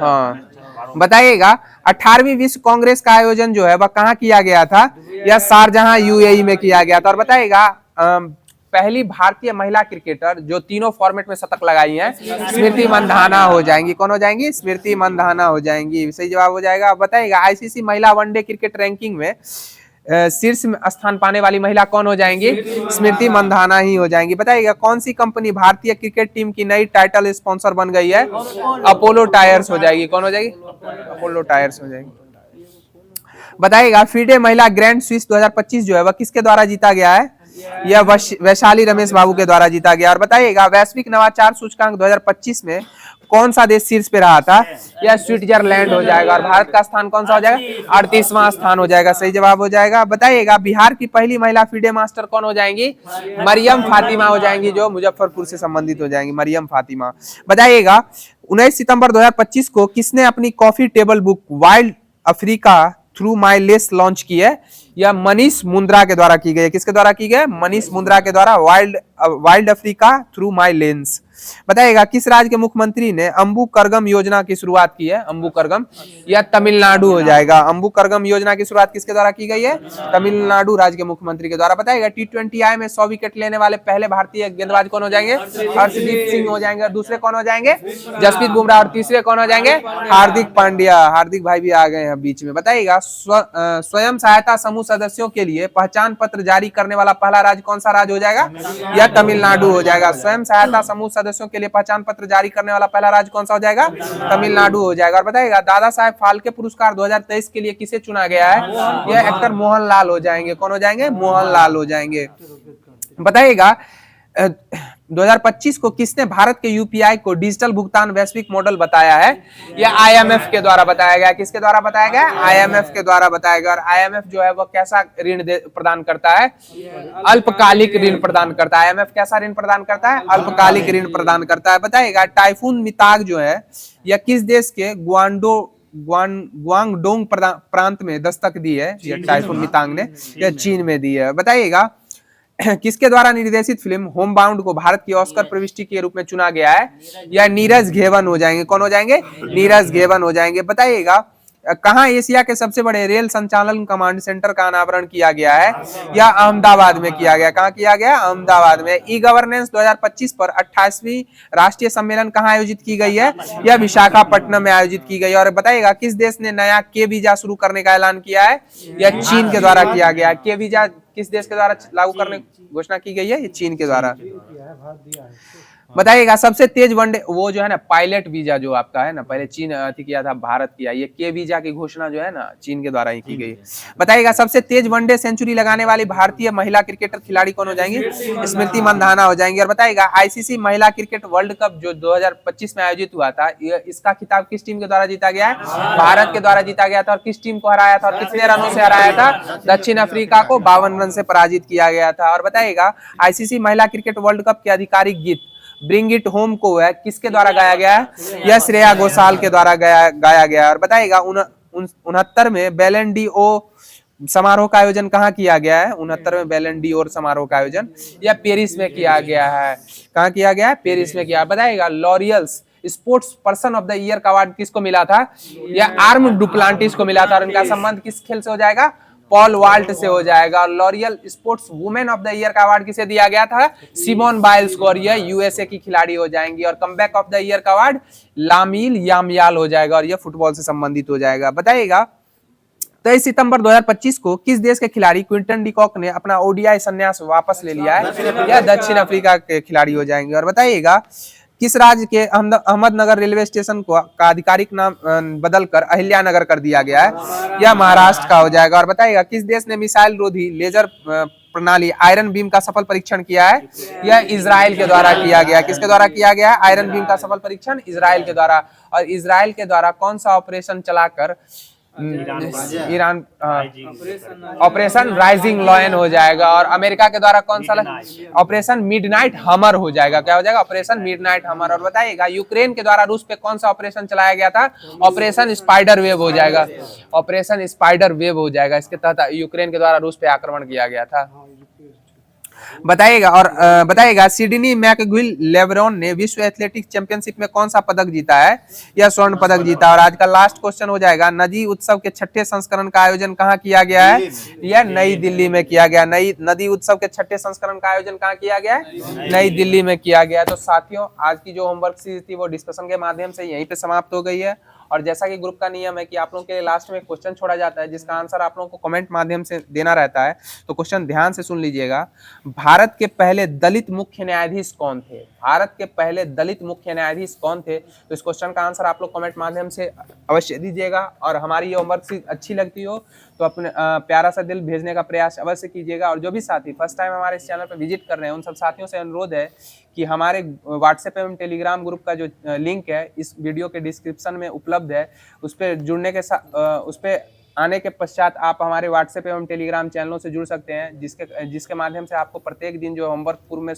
हाँ, बताइएगा 18वीं विश्व कांग्रेस का आयोजन जो है वह कहाँ किया गया था? यह शारजहां यूएई में किया गया था। और बताइएगा पहली भारतीय महिला क्रिकेटर जो तीनों फॉर्मेट में शतक लगाई हैं स्मृति मंधाना हो जाएंगी। कौन हो जाएंगी? स्मृति मंधाना हो जाएंगी। सही जवाब हो जाएगा। बताइएगा आईसीसी महिला वनडे क्रिकेट रैंकिंग में शीर्ष स्थान पाने वाली महिला कौन हो जाएंगी? स्मृति मंधाना ही हो जाएंगी। बताइएगा कौन सी कंपनी भारतीय क्रिकेट टीम की नई टाइटल स्पॉन्सर बन गई है? अपोलो टायर्स हो जाएगी। कौन हो जाएगी? अपोलो टायर्स हो जाएगी। बताइएगा फीडे महिला ग्रैंड स्विस 2025 जो है वह किसके द्वारा जीता गया है? यह वैशाली रमेश बाबू के द्वारा जीता गया। और बताइएगा वैश्विक नवाचार सूचकांक 2025 में कौन सा देश शीर्ष पे रहा था? यह स्विट्जरलैंड हो जाएगा। और भारत का स्थान कौन सा हो जाएगा? 38वां स्थान हो जाएगा। सही जवाब हो जाएगा। बताइएगा बिहार की पहली महिला फीडे मास्टर कौन हो जाएंगी? मरियम फातिमा हो जाएंगी, जो मुजफ्फरपुर से संबंधित हो जाएंगी। मरियम फातिमा। बताइएगा 19 सितंबर 2025 को किसने अपनी coffee table book wild Africa through my lens launch की है? यह मनीष मुंद्रा के द्वारा की गई है। किसके द्वारा की गई? मनीष मुंद्रा के द्वारा wild Africa through my lens. बताइएगा किस राज्य के मुख्यमंत्री ने अम्बु करगम योजना की शुरुआत की है? अम्बु करगम, यह तमिलनाडु हो जाएगा। अम्बु करगम योजना की शुरुआत किसके द्वारा की गई है? तमिलनाडु राज्य के मुख्यमंत्री के द्वारा। बताइएगा T20I में 100 विकेट लेने वाले पहले भारतीय गेंदबाज कौन हो जाएंगे? हर्षदीप सिंह हो जाएंगे। और दूसरे कौन हो जाएंगे? जसप्रीत बुमराह। और तीसरे कौन हो जाएंगे? हार्दिक पांड्या। हार्दिक भाई भी आ गए हैं बीच में। बताइएगा स्वयं सहायता समूह सदस्यों के लिए पहचान पत्र जारी करने वाला पहला राज्य कौन सा राज्य हो जाएगा? यह तमिलनाडु हो जाएगा। स्वयं सहायता समूह सदस्यों के लिए पहचान पत्र जारी करने वाला पहला राज्य कौन सा हो जाएगा? तमिलनाडु हो जाएगा। और बताइएगा दादा साहेब फाल्के पुरस्कार 2023 के लिए किसे चुना गया है? यह एक्टर मोहनलाल हो जाएंगे। कौन हो जाएंगे? मोहनलाल हो जाएंगे। बताइएगा 2025 को किसने भारत के यूपीआई को डिजिटल भुगतान वैश्विक मॉडल बताया है? यह आईएमएफ के द्वारा बताया गया। किसके द्वारा बताया गया? आईएमएफ के द्वारा बताया गया। और आईएमएफ जो है वह कैसा ऋण प्रदान करता है? अल्पकालिक ऋण प्रदान करता है। आईएमएफ कैसा ऋण प्रदान करता है? अल्पकालिक ऋण प्रदान करता है। बताइएगा टाइफून मिताग जो है यह किस देश के ग्वांगडोंग प्रांत में दस्तक दी है? यह टाइफून मितांग ने यह चीन में दी है। बताइएगा किसके द्वारा निर्देशित फिल्म होम बाउंड को भारत की ऑस्कर प्रविष्टि के रूप में चुना गया है? या नीरज घेवन हो जाएंगे। कौन हो जाएंगे? नीरज घेवन हो जाएंगे। बताइएगा कहां एशिया के सबसे बड़े रेल संचालन कमांड सेंटर का अनावरण किया गया है? या अहमदाबाद में किया गया। कहां किया गया? अहमदाबाद में। ई गवर्नेंस 2025 पर 28वीं राष्ट्रीय सम्मेलन कहां आयोजित की गई है? यह विशाखापट्टनम में आयोजित की गई है। और बताइएगा किस देश ने नया के वीजा शुरू करने का ऐलान किया है? यह चीन के द्वारा किया गया। के वीजा किस देश के द्वारा लागू करने की घोषणा की गई है? ये चीन के द्वारा। बताइएगा सबसे तेज वनडे, वो जो है ना पायलट वीजा जो आपका है ना, पहले चीन अथी किया था, भारत किया, ये के वीजा की घोषणा जो है ना चीन के द्वारा ही की गई। बताइएगा सबसे तेज वनडे सेंचुरी लगाने वाली भारतीय महिला क्रिकेटर खिलाड़ी कौन हो जाएंगी? स्मृति मंधाना हो जाएंगी। और बताइएगा आईसीसी महिला क्रिकेट वर्ल्ड कप जो 2025 में आयोजित हुआ था, इसका खिताब किस टीम के द्वारा जीता गया है? भारत के द्वारा जीता गया था। और किस टीम को हराया था और कितने रनों से हराया था? दक्षिण अफ्रीका को 52 रन से पराजित किया गया था। और बताइएगा आईसीसी महिला क्रिकेट वर्ल्ड कप के आधिकारिक गीत ब्रिंग इट होम को है किसके द्वारा गाया गया है? यह श्रेया घोषाल के द्वारा गाया गया। और बताइएगा 69 में बैलन डी ओ समारोह का आयोजन कहाँ किया गया है? 69 में बैलन डी और समारोह का आयोजन यह पेरिस में किया गया है। कहाँ किया गया है? पेरिस में किया। बताइएगा Laureus sports person of the year का अवार्ड किसको मिला था? यह आर्म डुप्लांटिस को मिला था। और इनका संबंध किस खेल से हो जाएगा? पॉल वाल्ट से हो जाएगा। और L'Oréal sports women of the year का अवार्ड किसे दिया गया था? सिमोन बाइल्स को। और यह यूएसए की खिलाड़ी हो जाएंगी। और कमबैक ऑफ द ईयर का अवार्ड लामिल यामयाल हो जाएगा। और यह फुटबॉल से संबंधित हो जाएगा। बताइएगा 23 सितंबर 2025 को किस देश के खिलाड़ी क्विंटन डिकॉक ने अपना ओडीआई संन्यास वापस ले लिया है? यह दक्षिण अफ्रीका के खिलाड़ी हो जाएंगे। और बताइएगा किस राज्य के अहमदनगर रेलवे स्टेशन को का आधिकारिक नाम बदलकर अहिल्यानगर कर दिया गया है? यह महाराष्ट्र का हो जाएगा। और बताइएगा किस देश ने मिसाइल रोधी लेजर प्रणाली आयरन बीम का सफल परीक्षण किया है? यह इजराइल के द्वारा किया गया। किसके द्वारा किया गया है आयरन बीम का सफल परीक्षण? इजराइल के द्वारा। और इजराइल के द्वारा कौन सा ऑपरेशन चलाकर ईरान ऑपरेशन राइजिंग लॉयन हो जाएगा। और अमेरिका के द्वारा कौन सा ऑपरेशन मिडनाइट हमर हो जाएगा? क्या हो जाएगा? ऑपरेशन मिडनाइट हमर। और बताइएगा यूक्रेन के द्वारा रूस पे कौन सा ऑपरेशन चलाया गया था? ऑपरेशन स्पाइडर वेव हो जाएगा। ऑपरेशन स्पाइडर वेव हो जाएगा। इसके तहत यूक्रेन के द्वारा रूस पे आक्रमण किया गया था। बताइएगा। और बताइएगा सिडनी मैकगुइल लेब्रॉन ने विश्व एथलेटिक्स चैंपियनशिप में कौन सा पदक जीता है? यह स्वर्ण पदक जीता। और आज का लास्ट क्वेश्चन हो जाएगा नदी उत्सव के 6ठे संस्करण का आयोजन कहाँ किया गया है? यह नई दिल्ली में किया गया। नदी उत्सव के 6ठे संस्करण का आयोजन कहाँ किया गया है? नई दिल्ली में किया गया। तो साथियों आज की जो होमवर्क सीरीज थी वो डिस्कशन के माध्यम से यहीं पे समाप्त हो गई है। और जैसा कि ग्रुप का नियम है कि आप लोगों के लास्ट में क्वेश्चन छोड़ा जाता है जिसका आंसर आप लोगों को कमेंट माध्यम से देना रहता है। तो क्वेश्चन ध्यान से सुन लीजिएगा। भारत के पहले दलित मुख्य न्यायाधीश कौन थे? भारत के पहले दलित मुख्य न्यायाधीश कौन थे? तो इस क्वेश्चन का आंसर आप लोग कमेंट माध्यम से अवश्य दीजिएगा। और हमारी ये होमवर्क अच्छी लगती हो तो अपने प्यारा सा दिल भेजने का प्रयास अवश्य कीजिएगा। और जो भी साथी फर्स्ट टाइम हमारे इस चैनल पर विजिट कर रहे हैं उन सब साथियों से अनुरोध है कि हमारे व्हाट्सएप एवं टेलीग्राम ग्रुप का जो लिंक है इस वीडियो के डिस्क्रिप्शन में उपलब्ध है। उस पर जुड़ने के साथ उस पर आने के पश्चात आप हमारे व्हाट्सएप एवं टेलीग्राम चैनलों से जुड़ सकते हैं जिसके माध्यम से आपको प्रत्येक दिन जो होमवर्क पूर्व में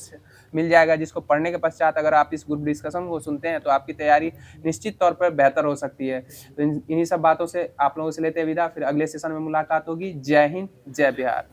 मिल जाएगा, जिसको पढ़ने के पश्चात अगर आप इस ग्रुप डिस्कशन को सुनते हैं तो आपकी तैयारी निश्चित तौर पर बेहतर हो सकती है। तो इन्हीं सब बातों से आप लोगों से लेते हैं विदा। फिर अगले सेशन में मुलाकात होगी। जय हिंद, जय बिहार।